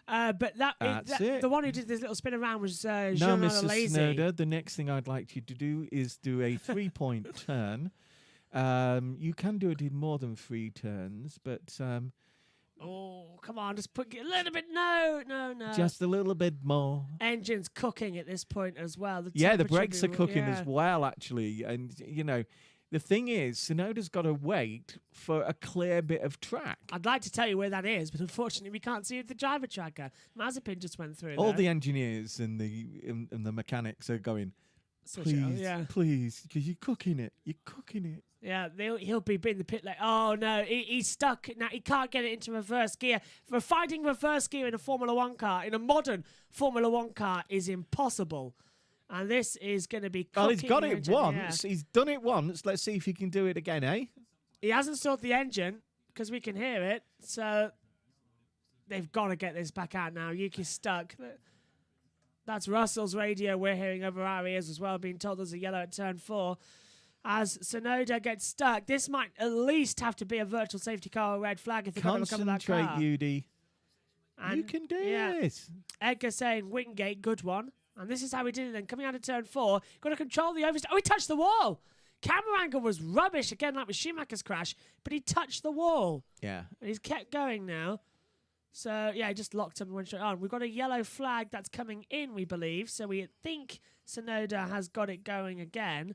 But that's it. The one who did this little spin around was No, Mr. Tsunoda, the next thing I'd like you to do is do a 3-point turn. You can do it in more than 3 turns, but... oh, come on, just put a little bit. No. Just a little bit more. Engine's cooking at this point as well. The brakes are cooking as well, actually. And, you know, the thing is, Tsunoda's got to wait for a clear bit of track. I'd like to tell you where that is, but unfortunately we can't see it with the driver tracker. Mazepin just went through all the engineers and the mechanics are going, please, because you're cooking it. Yeah, he'll be in the pit like, oh no, he's stuck. Now he can't get it into reverse gear. For finding reverse gear in a Formula 1 car, in a modern Formula 1 car, is impossible. And this is going to be cooking. Well, he's got it once. Yeah. He's done it once. Let's see if he can do it again, eh? He hasn't stopped the engine because we can hear it. So they've got to get this back out now. Yuki's stuck. That's Russell's radio we're hearing over our ears as well, being told there's a yellow at turn 4. As Tsunoda gets stuck, this might at least have to be a virtual safety car or red flag if they're going to come to that car. Concentrate, Yudi. You can do this. Edgar saying, Wingate, good one. And this is how he did it then. Coming out of turn 4, got to control the oversteer. Oh, he touched the wall. Camera angle was rubbish, again, like with Schumacher's crash, but he touched the wall. Yeah. And he's kept going now. So, yeah, he just locked him and went straight on. We've got a yellow flag that's coming in, we believe. So we think Tsunoda has got it going again.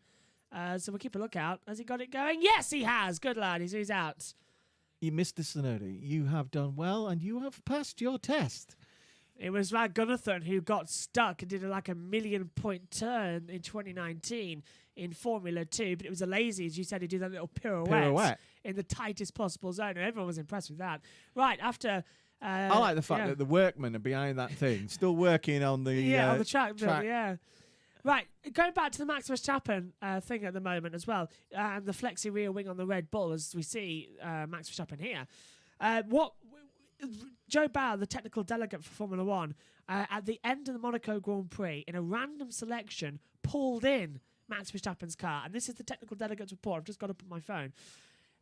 So we'll keep a lookout. Has he got it going? Yes, he has. Good lad. He's out. Mr. Tsunoda, you have done well and you have passed your test. It was Gunnathon who got stuck and did like a 1,000,000-point turn in 2019 in Formula 2. But it was a lazy, as you said, he did that little pirouette in the tightest possible zone. And everyone was impressed with that. Right, after I like the fact that the workmen are behind that thing, still working on the on the track. Yeah. Right, going back to the Max Verstappen thing at the moment as well, and the flexi rear wing on the Red Bull, as we see Max Verstappen here. Joe Bauer, the technical delegate for Formula One, at the end of the Monaco Grand Prix, in a random selection, pulled in Max Verstappen's car. And this is the technical delegate's report. I've just got up on my phone.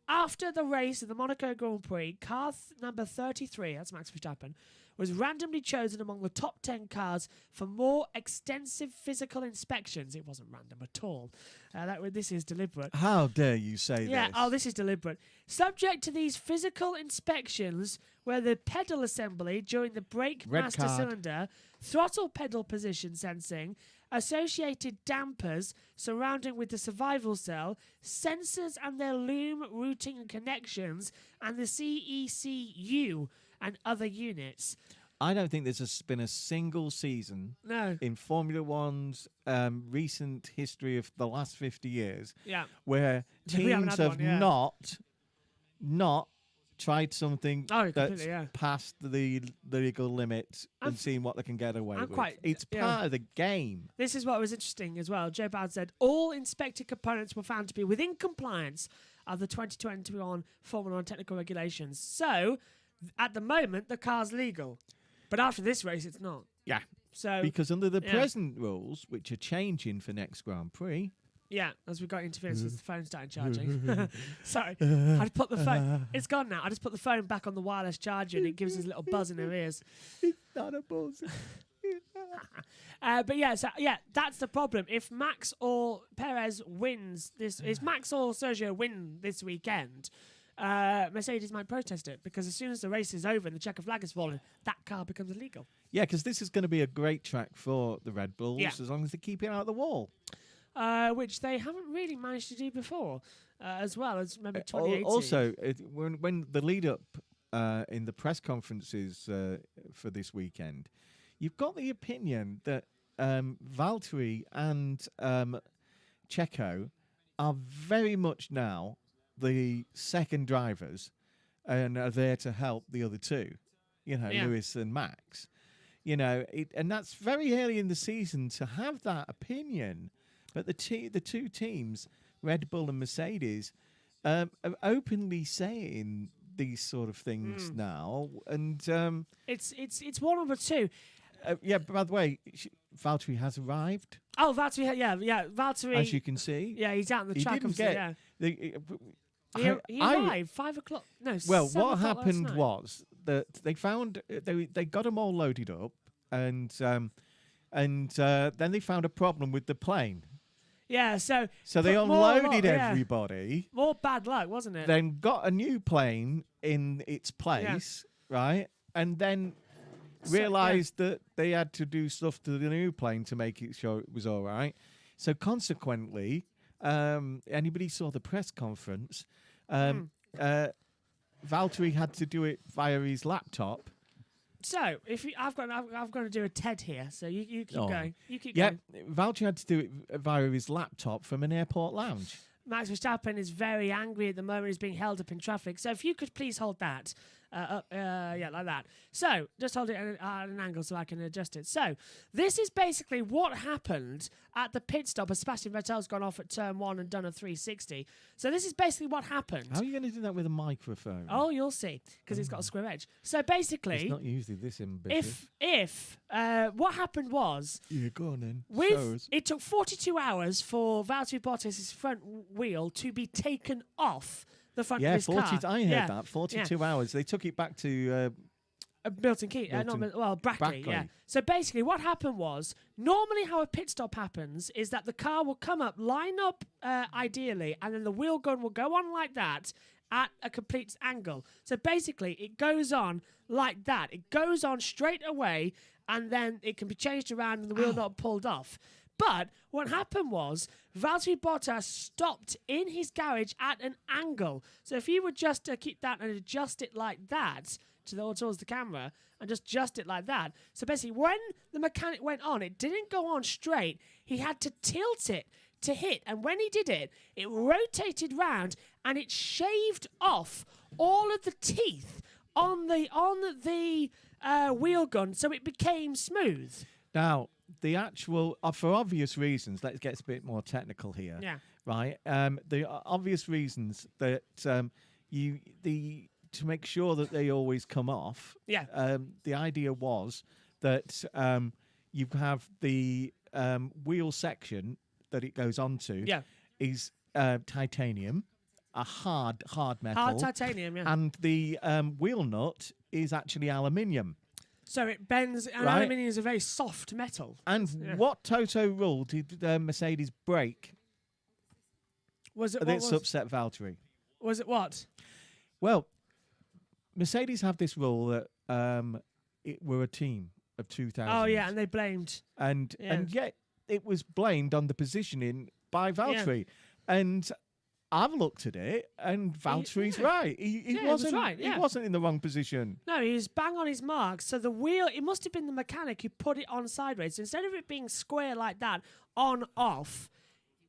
After the race of the Monaco Grand Prix, car number 33, that's Max Verstappen, was randomly chosen among the top 10 cars for more extensive physical inspections. It wasn't random at all. This is deliberate. How dare you say this? This is deliberate. Subject to these physical inspections were the pedal assembly during the brake master cylinder, throttle pedal position sensing, associated dampers surrounding with the survival cell, sensors and their loom routing and connections, and the CECU and other units. I don't think there's been a single season in Formula One's recent history of the last 50 years where teams have not tried something that's past the legal limit and seen what they can get away with. It's part of the game. This is what was interesting as well. Joe Bauer said all inspected components were found to be within compliance of the 2021 Formula One technical regulations. So, at the moment, the car's legal. But after this race, it's not. Yeah. So because under the present rules, which are changing for next Grand Prix. Yeah, as we got interference as the phone started charging. Sorry. I just put the phone... It's gone now. I just put the phone back on the wireless charger and it gives us a little buzz in our ears. It's not a buzz. That's the problem. If Max or Perez wins this... If Max or Sergio win this weekend... Mercedes might protest it because as soon as the race is over and the checker flag is fallen, that car becomes illegal. Yeah, because this is going to be a great track for the Red Bulls as long as they keep it out of the wall. Which they haven't really managed to do before, as well as maybe 2018. Also, when the lead up in the press conferences for this weekend, you've got the opinion that Valtteri and Checo are very much now the second drivers and are there to help the other two, Lewis and Max. And that's very early in the season to have that opinion. But the two teams, Red Bull and Mercedes, are openly saying these sort of things now. And it's one over two. By the way, Valtteri has arrived. Oh, Valtteri, Valtteri. As you can see. Yeah, he's out on the track. He arrived 5 o'clock. No, well, what happened was that they found they got them all loaded up, and then they found a problem with the plane. Yeah, so they unloaded everybody. More bad luck, wasn't it? Then got a new plane in its place, right? And then realised that they had to do stuff to the new plane to make it sure it was all right. So consequently, anybody saw the press conference, Valtteri had to do it via his laptop. So, I've got to do a TED here. So you keep going. You keep going. Valtteri had to do it via his laptop from an airport lounge. Max Verstappen is very angry at the moment. He's being held up in traffic. So if you could please hold that up, like that. So just hold it at an angle so I can adjust it. So this is basically what happened at the pit stop as Sebastian Vettel's gone off at turn 1 and done a 360. So this is basically what happened. How are you going to do that with a microphone? Oh, you'll see, because it's got a square edge. So basically, it's not usually this ambitious. If what happened was, go on then. It took 42 hours for Valtteri Bottas' front wheel to be taken off the front of his car. I heard that. 42 hours. They took it back to Milton Keynes. Brackley. Yeah. So basically, what happened was, normally how a pit stop happens is that the car will come up, line up ideally, and then the wheel gun will go on like that at a complete angle. So basically, it goes on like that. It goes on straight away, and then it can be changed around and the wheel not pulled off. But what happened was Valtteri Bottas stopped in his garage at an angle. So if you would just keep that and adjust it like that towards the camera and just adjust it like that. So basically when the mechanic went on, it didn't go on straight. He had to tilt it to hit. And when he did it, it rotated round and it shaved off all of the teeth on the wheel gun, so it became smooth. Now, the actual, for obvious reasons, let's get a bit more technical here. Yeah. Right. The obvious reasons that to make sure that they always come off. Yeah. The idea was that you have the wheel section that it goes onto. Yeah. Is titanium, a hard metal. Hard titanium. Yeah. And the wheel nut is actually aluminium. So it bends, and Right. aluminium is a very soft metal. And what Toto rule did Mercedes break? Was it? That's upset Valtteri. Was it what? Well, Mercedes have this rule that we're a team of 2,000. Oh yeah, and they blamed. And yet it was blamed on the positioning by Valtteri. And I've looked at it, and Valtteri's right. He wasn't right. He wasn't in the wrong position. No, he was bang on his mark. So the wheel, it must have been the mechanic who put it on sideways. So instead of it being square like that, on off,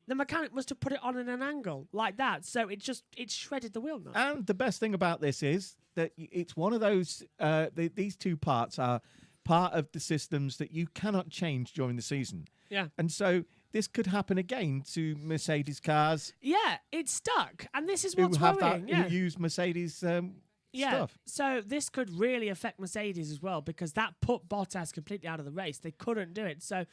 the mechanic must have put it on in an angle like that. So it shredded the wheel nut. And the best thing about this is that it's one of those. These two parts are part of the systems that you cannot change during the season. Yeah. And so this could happen again to Mercedes cars. Yeah, it's stuck, and this is what's worrying. Who use Mercedes stuff. So this could really affect Mercedes as well, because that put Bottas completely out of the race. They couldn't do it. So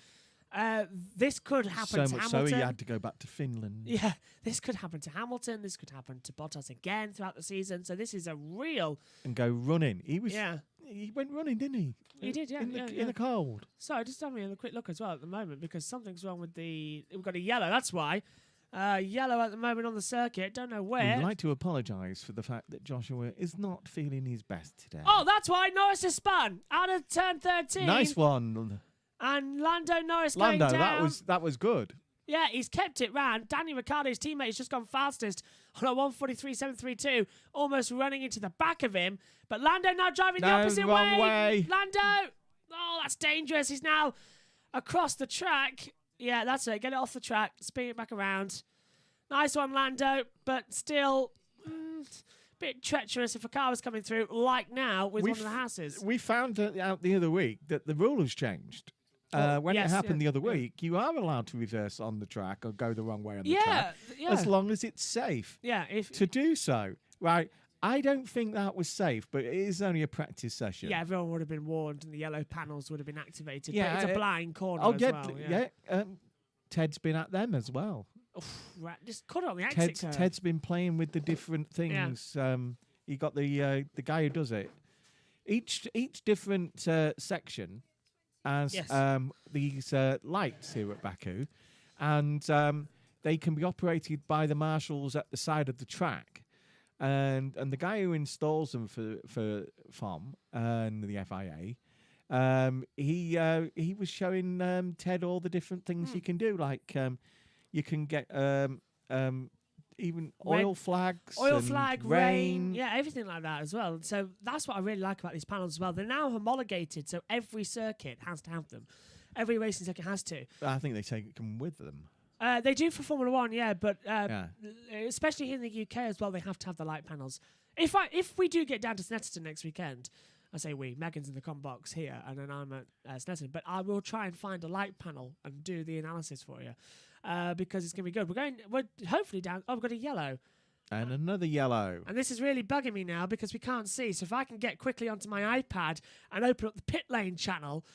this could happen to Hamilton. So he had to go back to Finland. Yeah, this could happen to Hamilton. This could happen to Bottas again throughout the season. So this is a real... And go running. He was... Yeah. He went running, didn't he? He did, yeah. In the cold. So just having a quick look as well at the moment, because something's wrong with the... We've got a yellow, that's why. Yellow at the moment on the circuit. Don't know where. We'd like to apologise for the fact that Joshua is not feeling his best today. Oh, that's why Norris has spun out of turn 13. Nice one. And Lando Norris going down. that was good. Yeah, he's kept it round. Danny Ricciardo's teammate has just gone fastest on a 1:43.732, almost running into the back of him. But Lando now driving the opposite wrong way. Lando! Oh, that's dangerous. He's now across the track. Yeah, that's it. Get it off the track. Spin it back around. Nice one, Lando. But still, bit treacherous if a car was coming through, like now with one of the Hasses. We found out the other week that the rule has changed. When it happened the other week, you are allowed to reverse on the track or go the wrong way on the track, as long as it's safe to do so. Right? I don't think that was safe, but it is only a practice session. Yeah, everyone would have been warned and the yellow panels would have been activated. Yeah, but it's a blind corner as well. Ted's been at them as well. Right, just cut it on the exit curve. Ted's been playing with the different things. Yeah. You got the guy who does it. Each different section has these lights here at Baku, and they can be operated by the marshals at the side of the track. And the guy who installs them for FOM and the FIA, he was showing Ted all the different things you can do, like you can get even oil flags, rain, everything like that as well. So that's what I really like about these panels as well. They're now homologated, so every circuit has to have them. Every racing circuit has to. I think they take them with them. They do for Formula 1, but especially here in the UK as well, they have to have the light panels. If we do get down to Snetterton next weekend, I say we, Megan's in the com box here, and then I'm at Snetterton, but I will try and find a light panel and do the analysis for you, because it's going to be good. We're hopefully down, we've got a yellow. And another yellow. And this is really bugging me now because we can't see, so if I can get quickly onto my iPad and open up the pit lane channel,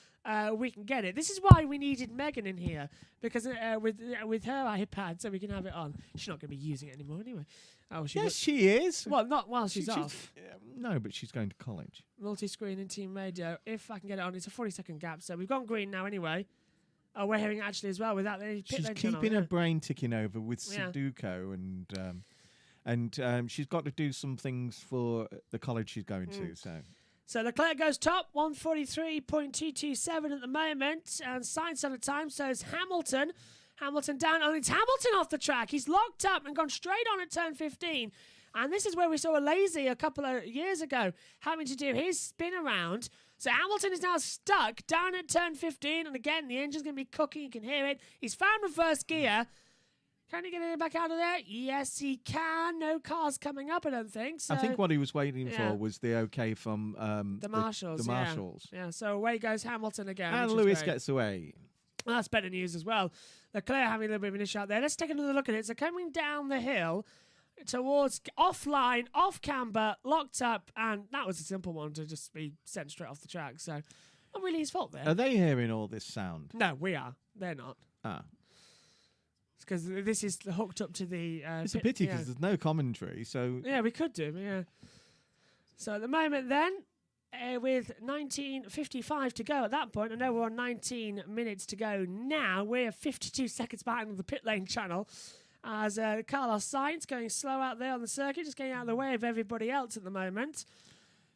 we can get it. This is why we needed Megan in here, because with her iPad, so we can have it on. She's not going to be using it anymore anyway. Oh, she is. Well, not while she's off. No, but she's going to college. Multi-screen and team radio. If I can get it on, it's a 40-second gap, so we've gone green now anyway. Oh, we're hearing it actually as well without any pit lane channel. She's keeping her brain ticking over with Sudoku and she's got to do some things for the college she's going to. So Leclerc goes top, 1:43.227 at the moment, and Sainz on the time. So is Hamilton. Hamilton down, and it's Hamilton off the track. He's locked up and gone straight on at turn 15. And this is where we saw a lazy a couple of years ago having to do his spin around. So Hamilton is now stuck down at turn 15, and again the engine's going to be cooking. You can hear it. He's found reverse gear. Can he get it back out of there? Yes, he can. No cars coming up, I don't think. So, I think what he was waiting for was the okay from the marshals. The marshals. Yeah, so away goes Hamilton again. And Lewis gets away. Well, that's better news as well. Leclerc having a little bit of an issue out there. Let's take another look at it. So coming down the hill towards offline, off camber, locked up, and that was a simple one to just be sent straight off the track. So not really his fault there. Are they hearing all this sound? No, we are. They're not. Ah. Because this is hooked up to the... it's a pity because there's no commentary, so... Yeah, we could do, yeah. So at the moment then, with 19:55 to go at that point, I know we're on 19 minutes to go now. We're 52 seconds behind on the pit lane channel as Carlos Sainz going slow out there on the circuit, just getting out of the way of everybody else at the moment.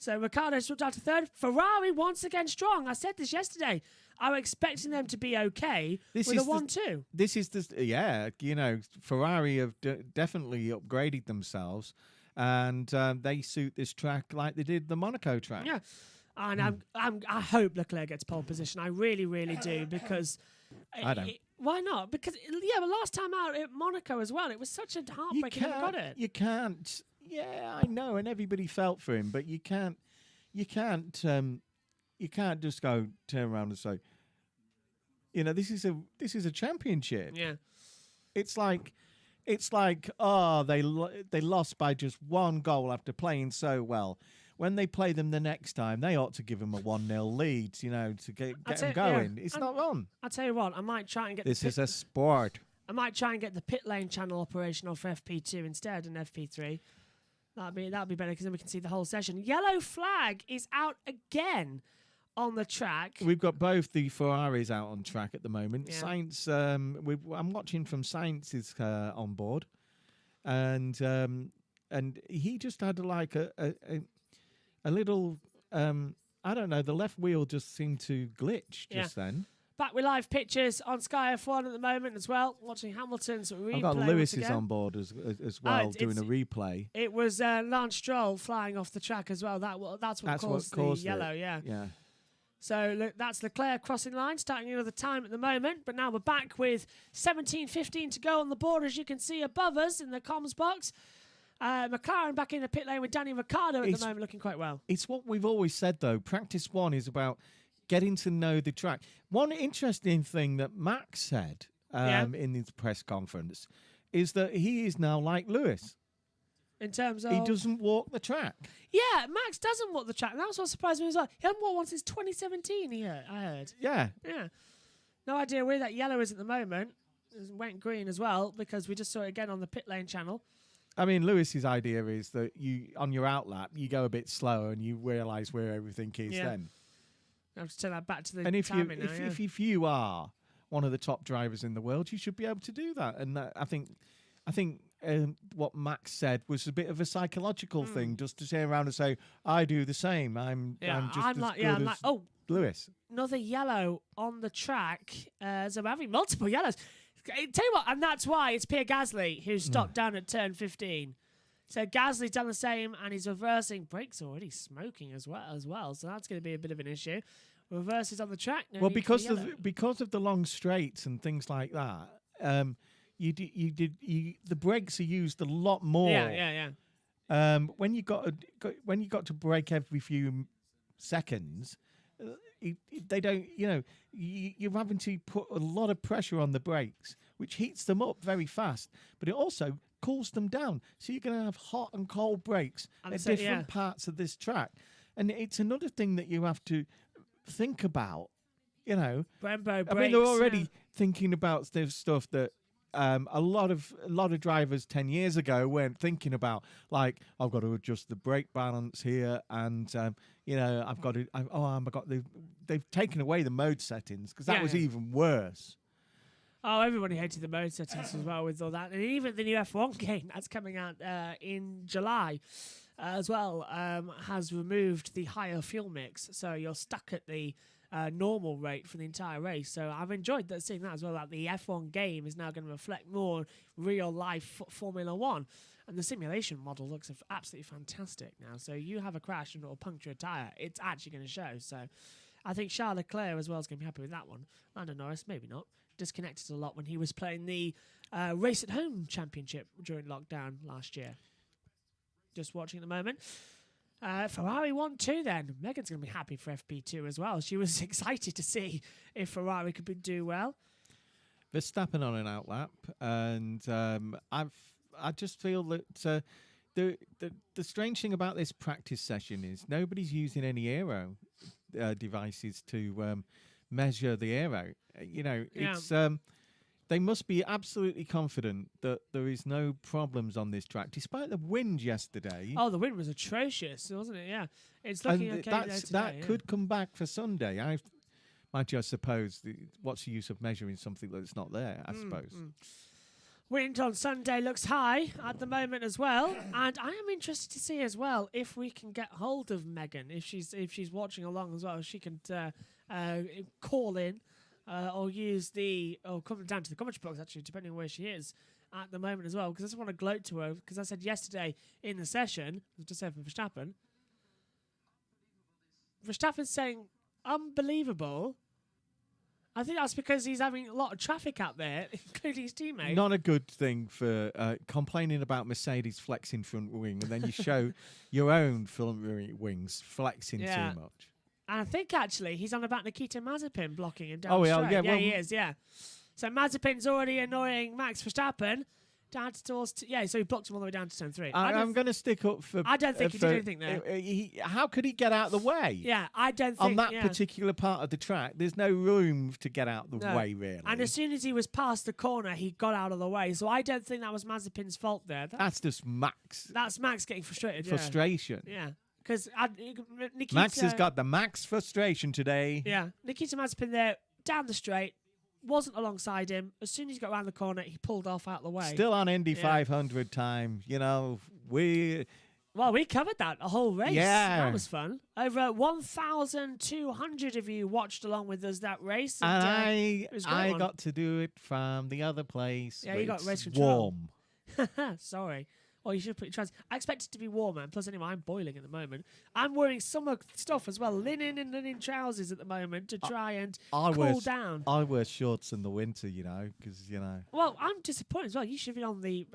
So Ricciardo slipped out to third. Ferrari once again strong. I said this yesterday. I'm expecting them to be okay with a 1-2. This is Ferrari have definitely upgraded themselves, and they suit this track like they did the Monaco track. Yeah, and I hope Leclerc gets pole position. I really, really do, because I don't. Why not? Because but last time out at Monaco as well, it was such a heartbreak. He never got it. You can't. Yeah, I know, and everybody felt for him, but you can't just go turn around and say, this is a championship. Yeah, it's like they lost by just one goal after playing so well. When they play them the next time, they ought to give them a 1-0 lead, to get them going. Yeah. It's not wrong. I'll tell you what, I might try and get... This is a sport. I might try and get the pit lane channel operational for FP2 instead and FP3. That'd be better, because then we can see the whole session. Yellow flag is out again on the track. We've got both the Ferraris out on track at the moment. Yeah. Sainz, I'm watching from Sainz is on board, and he just had like a little I don't know. The left wheel just seemed to glitch just then. Back with live pictures on Sky F1 at the moment as well, watching Hamilton's replay. I've got Lewis's on board as well, doing a replay. It was Lance Stroll flying off the track as well. That's what caused the yellow, yeah. So look, that's Leclerc crossing line, starting another time at the moment. But now we're back with 17:15 to go on the board, as you can see above us in the comms box. McLaren back in the pit lane with Danny Ricciardo at the moment, looking quite well. It's what we've always said, though. Practice one is about getting to know the track. One interesting thing that Max said in his press conference is that he is now like Lewis. In terms of... He doesn't walk the track. Yeah, Max doesn't walk the track. That was what surprised me as well. He hasn't walked one since 2017, I heard. Yeah. No idea where that yellow is at the moment. It went green as well, because we just saw it again on the pit lane channel. I mean, Lewis's idea is that you, on your outlap, you go a bit slower and you realise where everything is then. I have to turn that back to the and if timing if you are one of the top drivers in the world, you should be able to do that. And I think what Max said was a bit of a psychological thing, just to turn around and say, "I do the same. I'm just as good as Lewis." Another yellow on the track. So we're having multiple yellows. Tell you what, and that's why it's Pierre Gasly who stopped down at turn 15. So Gasly's done the same, and he's reversing. Brakes already smoking as well. So that's going to be a bit of an issue. Reverses on the track. Well, because of the long straights and things like that, the brakes are used a lot more. Yeah. When you got to brake every few seconds, they don't. You're having to put a lot of pressure on the brakes, which heats them up very fast, but it also cools them down. So you're going to have hot and cold brakes at different parts of this track, and it's another thing that you have to think about. Brembo brakes. I mean, they're already thinking about this stuff that a lot of drivers 10 years ago weren't thinking about. Like, I've got to adjust the brake balance here, and I've got to. They've taken away the mode settings, because that was even worse. Oh, everybody hated the mode settings as well with all that. And even the new F1 game that's coming out in July as well has removed the higher fuel mix. So you're stuck at the normal rate for the entire race. So I've enjoyed seeing that as well, that the F1 game is now going to reflect more real-life Formula 1. And the simulation model looks absolutely fantastic now. So you have a crash and it'll puncture a tyre. It's actually going to show. So I think Charles Leclerc as well is going to be happy with that one. Lando Norris, maybe not. Disconnected a lot when he was playing the Race at Home Championship during lockdown last year. Just watching at the moment. Ferrari won too then. Megan's going to be happy for FP2 as well. She was excited to see if Ferrari could do well. Verstappen on an outlap, and I just feel that the strange thing about this practice session is nobody's using any aero devices to measure the aero. It's they must be absolutely confident that there is no problems on this track, despite the wind yesterday. Oh, the wind was atrocious, wasn't it? Yeah, it's looking okay there today. That could come back for Sunday. Mind you, I suppose, what's the use of measuring something that's not there, I suppose. Wind on Sunday looks high at the moment as well, and I am interested to see as well if we can get hold of Megan, if she's watching along as well, if she can call in or come down to the commentary box actually, depending on where she is at the moment as well. Because I just want to gloat to her, because I said yesterday in the session, just said for Verstappen's saying unbelievable. I think that's because he's having a lot of traffic out there, including his teammates. Not a good thing for complaining about Mercedes flexing front wing, and then you show your own front wings flexing too much. And I think actually he's on about Nikita Mazepin blocking him down the straight. Yeah, he is, yeah. So Mazepin's already annoying Max Verstappen. Down towards so he blocked him all the way down to turn 3. I'm going to stick up for. I don't think he did anything there. How could he get out of the way? Yeah, I don't think on that particular part of the track, there's no room to get out the way, really. And as soon as he was past the corner, he got out of the way. So I don't think that was Mazepin's fault there. That's just Max. That's Max getting frustrated. Frustration. Yeah. Because Nikita, Max has got the max frustration today. Yeah, Nikita Mazepin there down the straight. Wasn't alongside him. As soon as he got around the corner, he pulled off out of the way. Still on Indy 500 time. We covered that a whole race. Yeah. That was fun. Over 1,200 of you watched along with us that race. And I got to do it from the other place. Yeah, you got race control. Warm. Sorry. Well, you should put your trousers. I expect it to be warmer. And plus, anyway, I'm boiling at the moment. I'm wearing summer stuff as well, linen and linen trousers at the moment to try and cool down. I wear shorts in the winter, because Well, I'm disappointed as well. You should be on the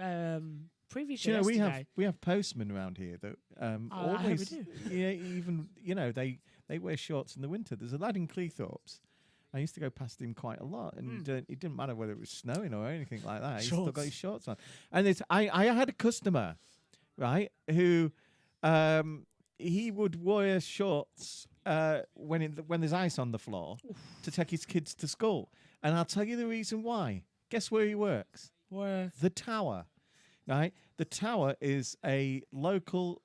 previous show yesterday. we have postmen around here that always. We do. Yeah, even they wear shorts in the winter. There's a lad in Cleethorpes. I used to go past him quite a lot, and it didn't matter whether it was snowing or anything like that. He still got his shorts on. And I had a customer, right, who he would wear shorts when there's ice on the floor to take his kids to school. And I'll tell you the reason why. Guess where he works? Where? The Tower, right? The Tower is a local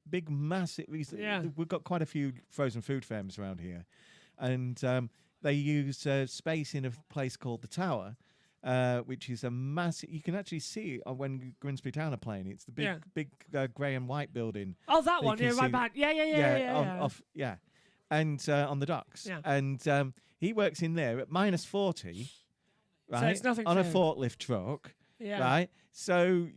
big, massive. We've got quite a few frozen food firms around here, and they use space in a place called the Tower, which is a massive. You can actually see it when Grimsby Town are playing. It's the big grey and white building. Oh, that one, right behind. Yeah. And on the docks. Yeah. And he works in there at -40, right? So it's nothing on a forklift truck, right? So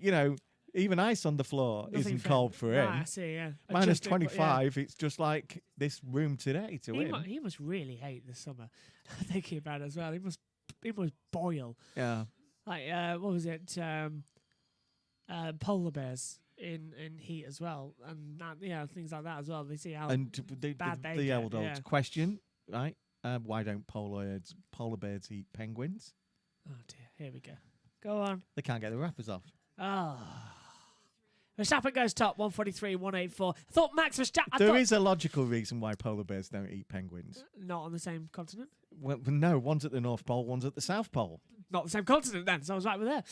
even ice on the floor isn't cold for him. I see, yeah. -25, it's just like this room today to him. He must really hate the summer. Thinking about it as well. He must boil. Yeah. Like, what was it? Polar bears in heat as well. And things like that as well. They see how bad they the get. old question, right? Why don't polar bears eat penguins? Oh, dear. Here we go. Go on. They can't get the wrappers off. Oh. Verstappen goes top, 143, 184. I thought Max Verstappen... There is a logical reason why polar bears don't eat penguins. Not on the same continent? Well, no, one's at the North Pole, one's at the South Pole. Not the same continent then, so I was right with there.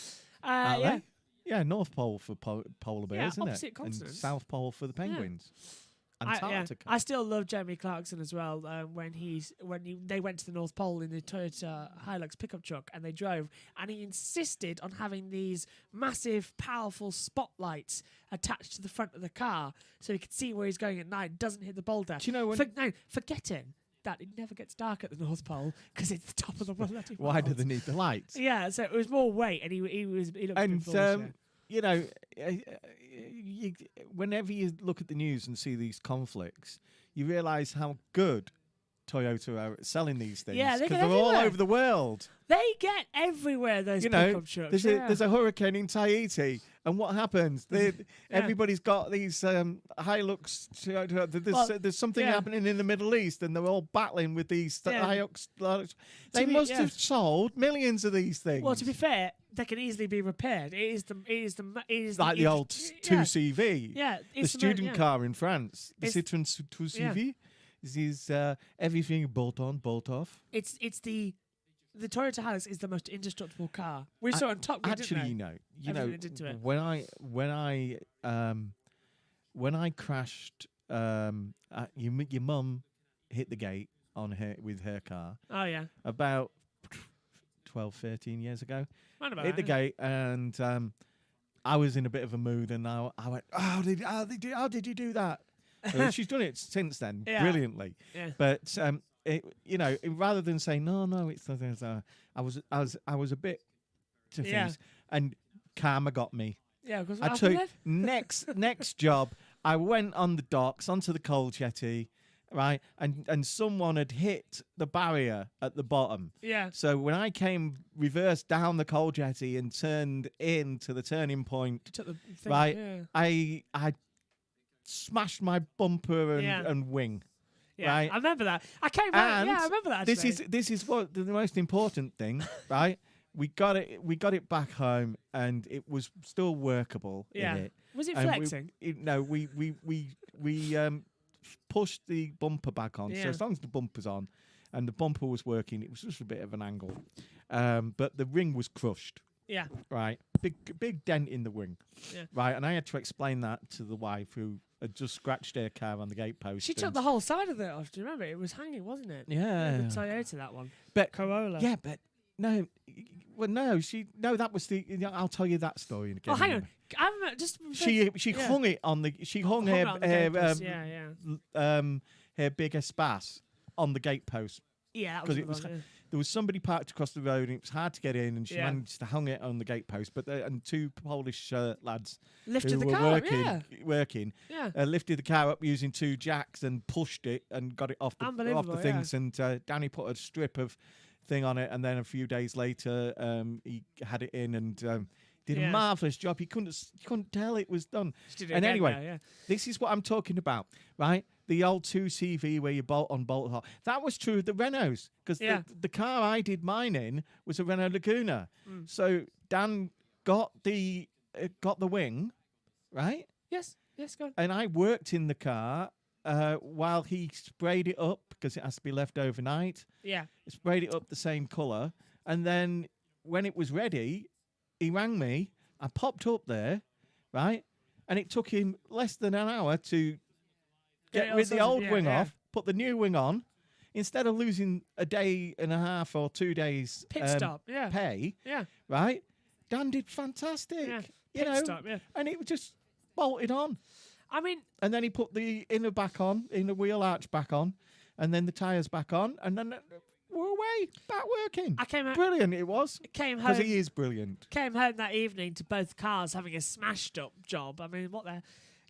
Are they? Yeah, North Pole for polar bears, isn't opposite it? continents. And South Pole for the penguins. Antarctica. I still love Jeremy Clarkson as well. When they went to the North Pole in the Toyota Hilux pickup truck and they drove, and he insisted on having these massive, powerful spotlights attached to the front of the car so he could see where he's going at night. Doesn't hit the boulder. Do you know when? Forgetting that it never gets dark at the North Pole because it's the top of the world. Why do they need the lights? Yeah, so it was more weight, and he looked and foolish, whenever you look at the news and see these conflicts, you realise how good Toyota are selling these things. Yeah, they because get they're all everywhere. over the world. They get everywhere, those pickup trucks. There's a hurricane in Tahiti, and what happens? Everybody's got these Hilux. There's something happening in the Middle East, and they're all battling with these Hilux. They must have sold millions of these things. Well, to be fair, they can easily be repaired. It is like the old 2CV. Yeah, the student car in France. The Citroen 2CV. This is everything bolt on, bolt off. It's the Toyota Hilux is the most indestructible car. We saw on Top Gear, actually, didn't we? you know, when I crashed, your mum hit the gate with her car. Oh yeah, about 12, 13 years ago. Hit the gate, and I was in a bit of a mood, and I went, how did you do that? She's done it since then brilliantly. Yeah. But rather than saying no, it's I was a bit to things, and karma got me. Yeah, because I took next job. I went on the docks onto the coal jetty, right, and someone had hit the barrier at the bottom. Yeah. So when I came reverse down the coal jetty and turned into the turning point, I smashed my bumper and wing. Yeah, right? I remember that. I came out. Yeah, I remember that. Actually. This is what the most important thing, right? We got it back home, and it was still workable. Yeah. In it. Was it flexing? We pushed the bumper back on. So as long as the bumper's on, and the bumper was working, it was just a bit of an angle, but the ring was crushed. Yeah. Right. Big dent in the wing. Yeah. Right. And I had to explain that to the wife, who had just scratched her car on the gatepost. She took the whole side of it off. Do you remember? It was hanging, wasn't it? Yeah. The Toyota, that one. But Corolla. Yeah, but no. Well, no. That was the. I'll tell you that story again. Oh, hang on. I remember just. She hung it on the. She hung her her big Espas on the gatepost. Yeah, that was there was somebody parked across the road, and it was hard to get in, and she managed to hang it on the gatepost. But and two Polish lads lifted the who were car working, lifted the car up using two jacks and pushed it and got it off the things. And Danny put a strip of thing on it, and then a few days later, he had it in and did a marvelous job. You couldn't tell it was done. And anyway, this is what I'm talking about, right? The old 2CV where you bolt on, bolt off. That was true of the Renaults, because the car I did mine in was a Renault Laguna. So Dan got the wing, right? Yes, go on. And I worked in the car while he sprayed it up, because it has to be left overnight. Yeah. He sprayed it up the same colour. And then when it was ready, he rang me. I popped up there, right? And it took him less than an hour to get rid of the old wing off, put the new wing on, instead of losing a day and a half or 2 days pay. Yeah. Right? Dan did fantastic. Yeah. Pit stop, and it was just bolted on. I mean, and then he put the inner wheel arch back on, and then the tyres back on, and then we're away, back working. I came home. Brilliant it was. Came home. Because he is brilliant. Came home that evening to both cars having a smashed up job. I mean,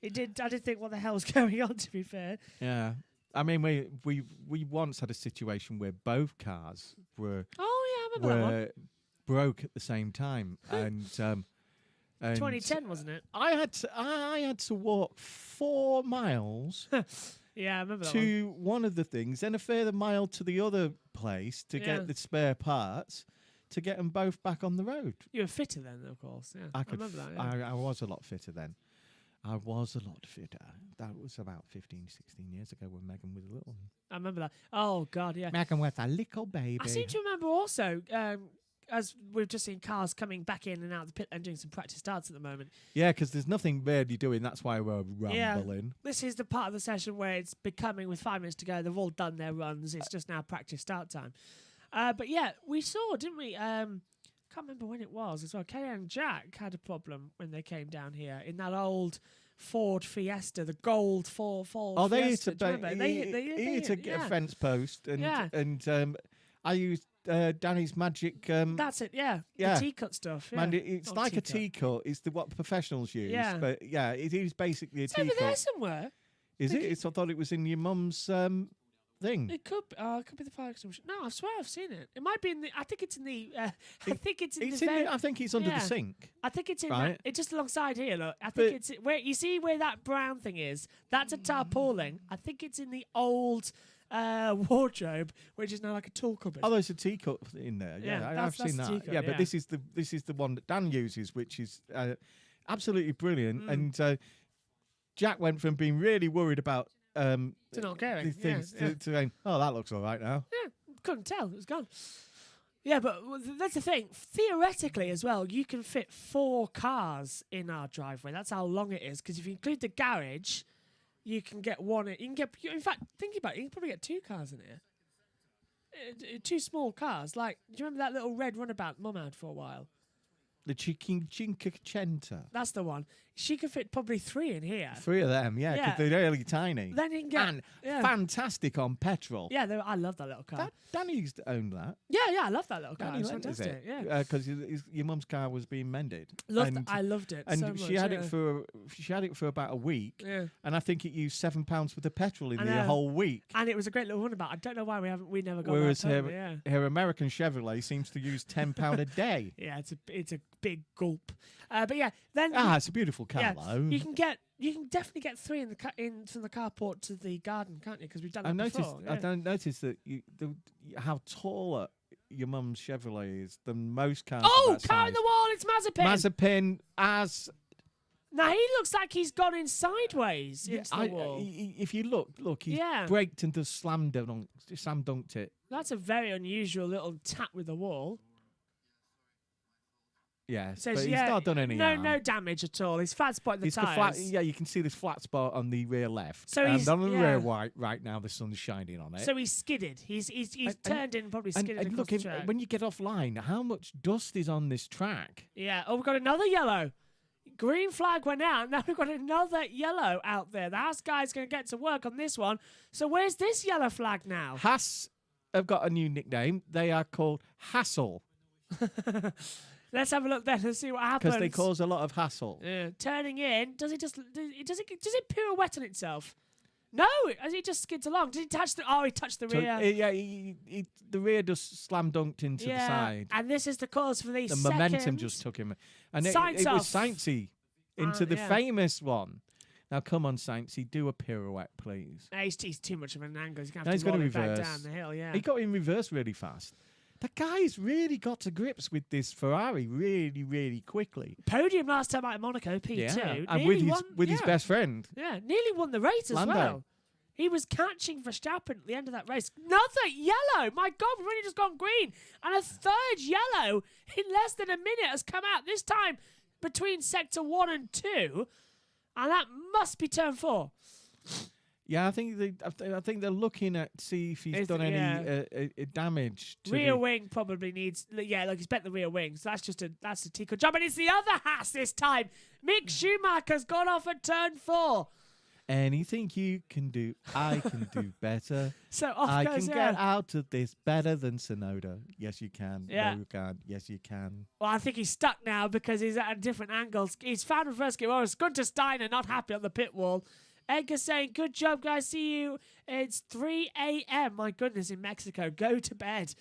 I did think, what the hell's going on, to be fair. Yeah. I mean, we once had a situation where both cars were broke at the same time, and 2010, wasn't it? I had to walk 4 miles. Yeah, I remember that to one of the things, then a further mile to the other place to get the spare parts to get them both back on the road. You were fitter then, of course. Yeah, I remember that. Yeah. I was a lot fitter then. I was a lot fitter. That was about 15, 16 years ago when Megan was a little. I remember that. Oh, God, yeah. Megan was a little baby. I seem to remember also, as we've just seen cars coming back in and out of the pit and doing some practice starts at the moment. Yeah, because there's nothing really doing. That's why we're rumbling. Yeah, this is the part of the session where it's becoming, with 5 minutes to go, they've all done their runs. It's just now practice start time. But yeah, we saw, didn't we? Can't remember when it was as well. Kelly and Jack had a problem when they came down here in that old Ford Fiesta, the gold Ford Fiesta. They hit a fence post, and I used Danny's magic. That's it, yeah. The T-cut stuff. Yeah. It's like a T-cut. It's what professionals use. Yeah. But yeah, it is basically a T-cut. It's over there somewhere. Is it? I thought it was in your mum's thing. It could be. It could be the fire extinguisher. No, I swear I've seen it. It might be in the. I think it's in the. I think it's in the. I think it's under the sink. I think it's in. Right. It's just alongside here. Look, I think it's where you see where that brown thing is. That's a tarpaulin. I think it's in the old wardrobe, which is now like a tool cupboard. Oh, there's a teacup in there. Yeah, I've seen that. Teacup, but this is the one that Dan uses, which is absolutely brilliant. And Jack went from being really worried about to not caring. things to going, oh, that looks all right now. Yeah, couldn't tell. It was gone. Yeah, but that's the thing. Theoretically, as well, you can fit 4 cars in our driveway. That's how long it is. Because if you include the garage, you can get one. You can get. In fact, thinking about it, you can probably get 2 cars in here. 2 small cars. Like, do you remember that little red runabout Mum had for a while? The Cinquecento. That's the one. She could fit probably 3 in here. 3 of them, yeah, because they're really tiny. Then you can get and fantastic on petrol. Yeah, I love that little car. Danny used to own that. Yeah, I love that little car. Danny It's lent us fantastic. it. Yeah, Because your mum's car was being mended. I loved it. And so much, she had it for about a week. Yeah. And I think it used £7 worth of petrol in the know. whole week. And it was a great little runabout. I don't know why we never got Whereas that. Totally, her American Chevrolet seems to use £10 a day. Yeah, it's a big gulp. But yeah, then It's a beautiful car though. You can definitely get 3 in from the carport to the garden, can't you? Because we've done that before. I don't notice that how taller your mum's Chevrolet is than most cars. Oh, of that car size. in the wall! It's Mazepin. As now he looks like he's gone in sideways into the wall. If you look, he's braked and just slam dunked it. That's a very unusual little tap with the wall. Yeah, but he's not done any harm. No damage at all. He's flat spot in the tyres. You can see this flat spot on the rear left. So and on the rear right now, the sun's shining on it. So he's skidded. He's turned in, probably skidded and across look, the track. when you get offline, how much dust is on this track? Yeah. Oh, we've got another yellow. Green flag went out. Now we've got another yellow out there. The Haas guy's going to get to work on this one. So where's this yellow flag now? Haas have got a new nickname. They are called Hassle. Let's have a look then and see what happens. Because they cause a lot of hassle. Yeah. Turning in, does it pirouette on itself? No, as he just skids along. Did he touch the? Oh, he touched the rear. The rear just slam dunked into the side. And this is the cause for the momentum just took him, and it was Saintsy into the famous one. Now, come on, Saintsy, do a pirouette, please. He's too much of an angle. He's going to have to roll it back down the hill. Yeah, he got in reverse really fast. The guy's really got to grips with this Ferrari really, really quickly. Podium last time out in Monaco, P2. Yeah, and with his best friend. Yeah, nearly won the race as well. He was catching Verstappen at the end of that race. Another yellow! My God, we've only just gone green. And a third yellow in less than a minute has come out, this time between sector 1 and 2. And that must be turn 4. Yeah, I think they're looking at see if he's done any damage. To rear wing probably needs. Yeah, like he's bent the rear wing, so that's a Tico job. And it's the other Haas this time. Mick Schumacher's gone off at turn 4. Anything you can do, I can do better. So off I goes, can get out of this better than Sonoda. Yes, you can. Yeah. No, you can't. Yes, you can. Well, I think he's stuck now because he's at a different angle. He's found reverse gear. Well, it's Gunter Steiner not happy on the pit wall. Edgar saying, good job, guys. See you. It's 3 a.m. My goodness, in Mexico. Go to bed.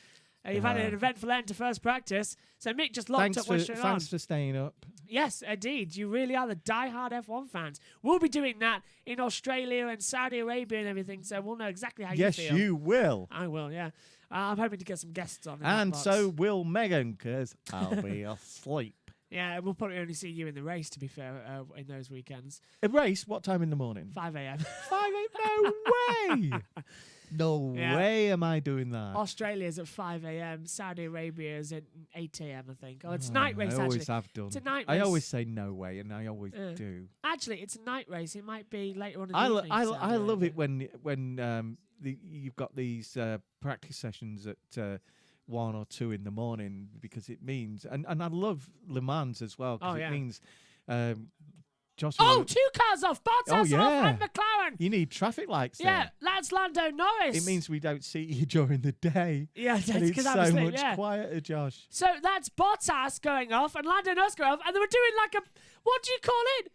You've had an eventful end to first practice. So Mick just locked up. Thanks for staying up. Yes, indeed. You really are the die-hard F1 fans. We'll be doing that in Australia and Saudi Arabia and everything, so we'll know exactly how you feel. Yes, you will. I will, yeah. I'm hoping to get some guests on. And so will Megan, because I'll be asleep. Yeah, we'll probably only see you in the race, to be fair, in those weekends. A race? What time in the morning? 5 a.m. 5 a.m.? No way! No way am I doing that. Australia's at 5 a.m. Saudi Arabia is at 8 a.m., I think. Oh, it's a night race, actually. I always have done. It's a night race. I always say no way, and I always do. Actually, it's a night race. It might be later on in the evening. I love it when you've got these practice sessions at 1 or 2 in the morning, because it means, and I love Le Mans as well, because it means Joshua. 2 cars off, Bottas off, and McLaren. You need traffic lights there. Yeah, that's Lando Norris. It means we don't see you during the day. Yeah, and it's so much quieter, Josh. So that's Bottas going off and Lando Norris going off, and they were doing like a, what do you call it?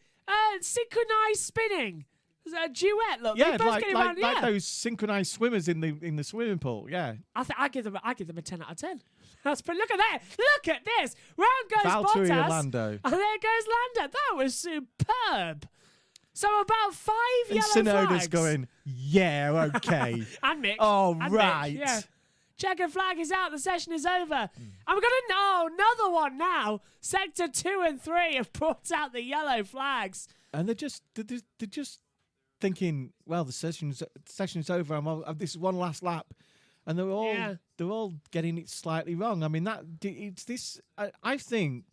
Synchronized spinning. It's a duet. Look, Yeah, they both get around. like those synchronized swimmers in the swimming pool. Yeah. I give them a 10 out of 10. That's pretty. Look at that. Look at this. Round goes Valtteri Bottas. Lando. And there goes Lando. That was superb. So about 5 And yellow Tsunoda's flags. going, yeah, okay. And Mick. Oh, and right. Mick, yeah. Checkered flag is out. The session is over. And we're going to know another one now. Sector 2 and 3 have brought out the yellow flags. And they're just thinking, well, the session's over. This is one last lap. And they're all getting it slightly wrong. I mean, it's this. I think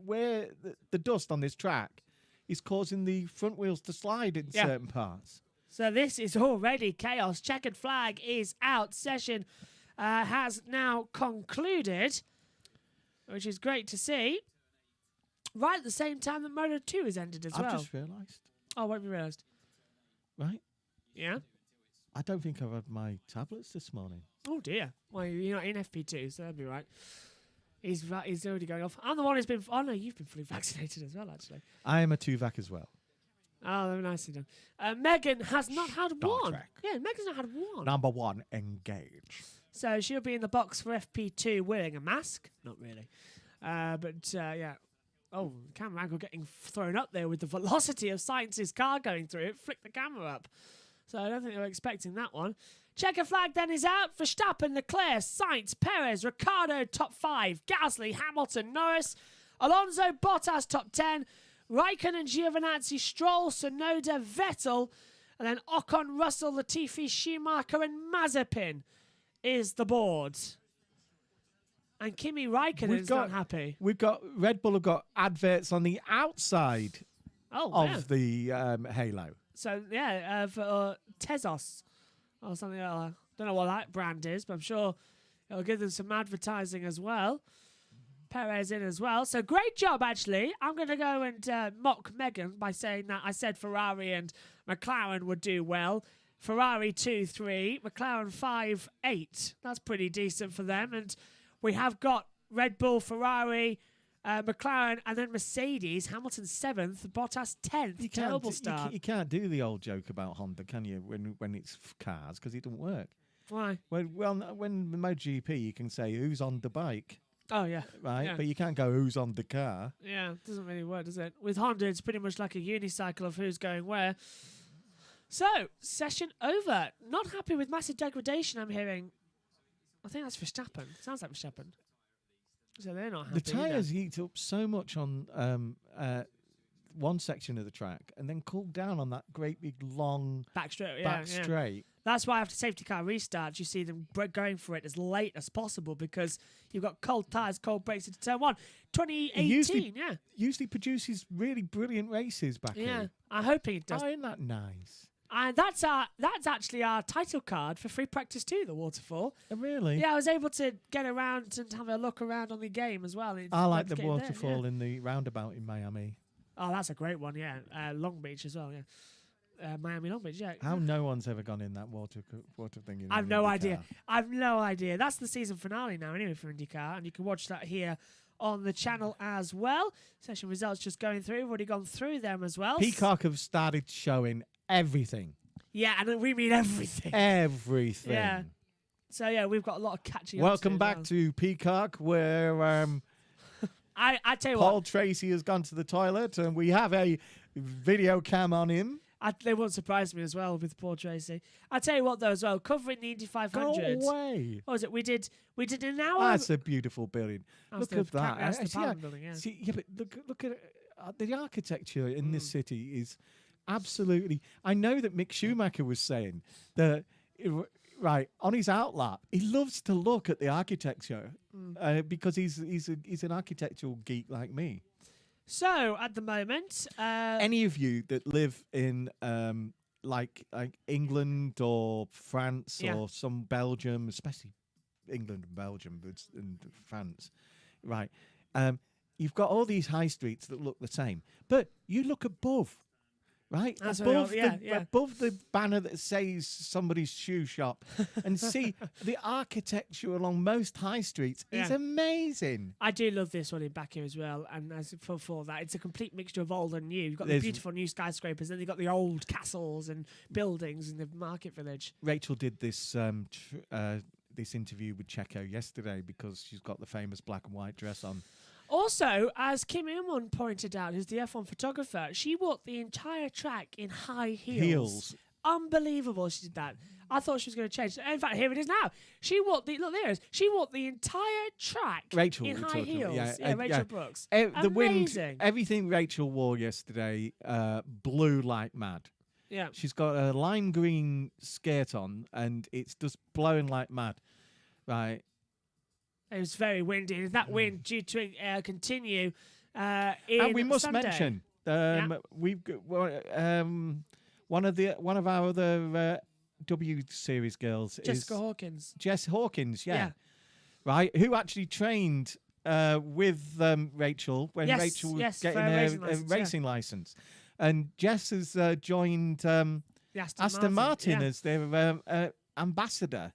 where the dust on this track is causing the front wheels to slide in certain parts. So this is already chaos. Checkered flag is out. Session has now concluded, which is great to see. Right at the same time that Moto 2 has ended as well. I've just realised. Oh, what have you realised? Right? Yeah? I don't think I've had my tablets this morning. Oh, dear. Well, you're not in FP2, so that'll be right. He's already going off. I'm the one who's been... Oh, no, you've been fully vaccinated as well, actually. I am a 2-vac as well. Oh, very nicely done. Megan has not had Star one. Trek. Yeah, Megan's not had one. Number 1, engage. So she'll be in the box for FP2 wearing a mask. Not really. Yeah. Oh, camera angle getting thrown up there with the velocity of Sainz's car going through it. Flick the camera up. So I don't think they were expecting that one. Checker flag then is out. Verstappen, Leclerc, Sainz, Perez, Ricciardo top 5. Gasly, Hamilton, Norris. Alonso, Bottas top 10. Raikkonen, Giovinazzi, Stroll, Tsunoda, Vettel. And then Ocon, Russell, Latifi, Schumacher and Mazepin is the board. And Kimi Raikkonen's not happy. Red Bull have got adverts on the outside of the halo. So, yeah, for Tezos or something like that. Don't know what that brand is, but I'm sure it'll give them some advertising as well. Perez in as well. So, great job, actually. I'm going to go and mock Megan by saying that I said Ferrari and McLaren would do well. Ferrari 2-3, McLaren 5-8. That's pretty decent for them. And we have got Red Bull, Ferrari, McLaren, and then Mercedes. Hamilton 7th, Bottas 10th. Terrible start. You can't do the old joke about Honda, can you, when it's cars, because it doesn't work. Why? When the MotoGP, you can say who's on the bike. Oh, yeah. Right? Yeah. But you can't go who's on the car. Yeah, it doesn't really work, does it? With Honda, it's pretty much like a unicycle of who's going where. So, session over. Not happy with massive degradation, I'm hearing. I think that's Verstappen. Sounds like Verstappen. So they're not happy. The tyres heat up so much on one section of the track and then cool down on that great big long back straight. straight. That's why after safety car restarts, you see them going for it as late as possible because you've got cold tyres, cold brakes into turn 1. 2018, usually produces really brilliant races back here. Yeah, I'm hoping it does. Oh, isn't that nice? And that's actually our title card for Free Practice 2, the Waterfall. Oh, really? Yeah, I was able to get around and have a look around on the game as well. I like the Waterfall in the roundabout in Miami. Oh, that's a great one, yeah. Long Beach as well, yeah. Miami Long Beach, yeah. How no one's ever gone in that water thing? I've no idea. I've no idea. That's the season finale now, anyway, for IndyCar, and you can watch that here on the channel as well. Session results just going through. We've already gone through them as well. Peacock have started showing everything. Yeah, and we mean everything. Everything. Yeah. So, yeah, we've got a lot of catching up Welcome back to Peacock, where I tell you Paul what. Tracy has gone to the toilet, and we have a video cam on him. They won't surprise me as well with Paul Tracy. I tell you what, though, as well, covering the Indy 500. Go away. What was it? We did an hour. That's a beautiful building. Look at that. That's the Parliament building, yeah. See, yeah, but look at the architecture in this city is absolutely. I know that Mick Schumacher was saying that. Right, on his outlap, he loves to look at the architecture because he's an architectural geek like me. So, at the moment... any of you that live in like England or France or some Belgium, especially England and Belgium and France, right, you've got all these high streets that look the same. But you look above, right? That's Above what they are, above the banner that says somebody's shoe shop, and see the architecture along most high streets is amazing. I do love this one in back here as well, and as for that, it's a complete mixture of old and new. You've got the beautiful new skyscrapers, then you've got the old castles and buildings in the market village. Rachel did this this interview with Checo yesterday because she's got the famous black and white dress on. Also, as Kim Ilmon pointed out, who's the F1 photographer, she walked the entire track in high heels. Unbelievable she did that. I thought she was going to change. In fact, here it is now. She walked the She walked the entire track Rachel, in high heels. Yeah, Rachel Brooks. The wind, everything Rachel wore yesterday blew like mad. Yeah. She's got a lime green skirt on, and it's just blowing like mad. Right. It was very windy. Is that wind due to continue? And we must Sunday? mention we've got one of our other W Series girls Jessica is Hawkins. Jess Hawkins, right, who actually trained with Rachel when Rachel was getting her racing license, and Jess has joined Aston Martin as their ambassador.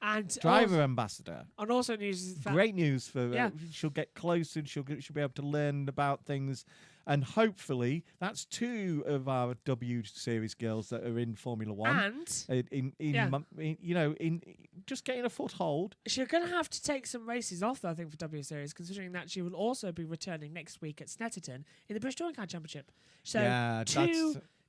And driver ambassador. And also news is great news for she'll get close and she'll be able to learn about things, and hopefully that's two of our W Series girls that are in Formula One and in just getting a foothold. She's going to have to take some races off, though, I think, for W Series, considering that she will also be returning next week at Snetterton in the British Touring Car Championship. So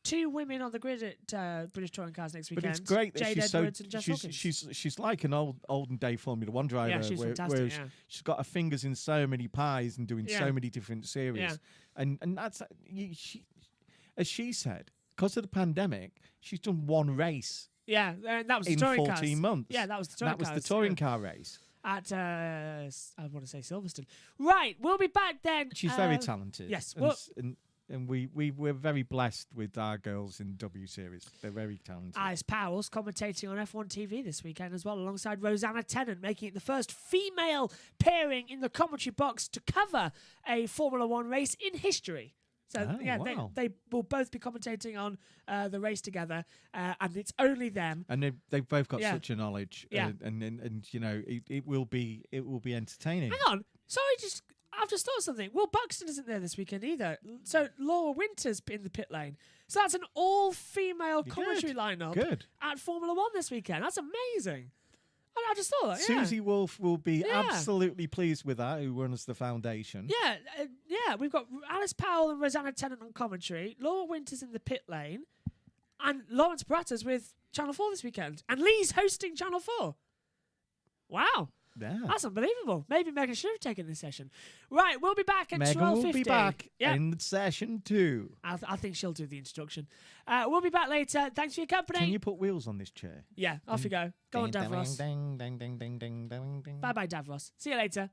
two women on the grid at British Touring Cars next weekend. But it's great that Jade Edwards and Jess Hawkins. She's like an olden day Formula One driver. Yeah, she's fantastic. She's got her fingers in so many pies and doing so many different series. Yeah. And that's as she said, because of the pandemic, she's done one race. Yeah, that was the in touring 14 months. Yeah, that was the touring cars. That was the touring car race. At, I want to say Silverstone. Right, we'll be back then. She's very talented. Yes. And we're very blessed with our girls in W Series. They're very talented. Alice Powell's commentating on F1 TV this weekend as well, alongside Rosanna Tennant, making it the first female pairing in the commentary box to cover a Formula One race in history. So wow. they will both be commentating on the race together, and it's only them. And they've both got such a knowledge. Yeah. And you know it will be entertaining. Hang on, sorry, I've just thought of something. Will Buxton isn't there this weekend either. So Laura Winter's in the pit lane. So that's an all-female commentary lineup at Formula One this weekend. That's amazing. I just thought that, Susie Wolf will be absolutely pleased with that, who runs the foundation. Yeah, we've got Alice Powell and Rosanna Tennant on commentary, Laura Winters in the pit lane, and Lawrence Baratta's with Channel 4 this weekend. And Lee's hosting Channel 4. Wow. Yeah. That's unbelievable. Maybe Megan should have taken this session. Right, we'll be back at 12:50. Megan will be back in session 2. I think she'll do the introduction. We'll be back later. Thanks for your company. Can you put wheels on this chair? Yeah, off you go. Go on, Davros. Bye-bye, Davros. See you later.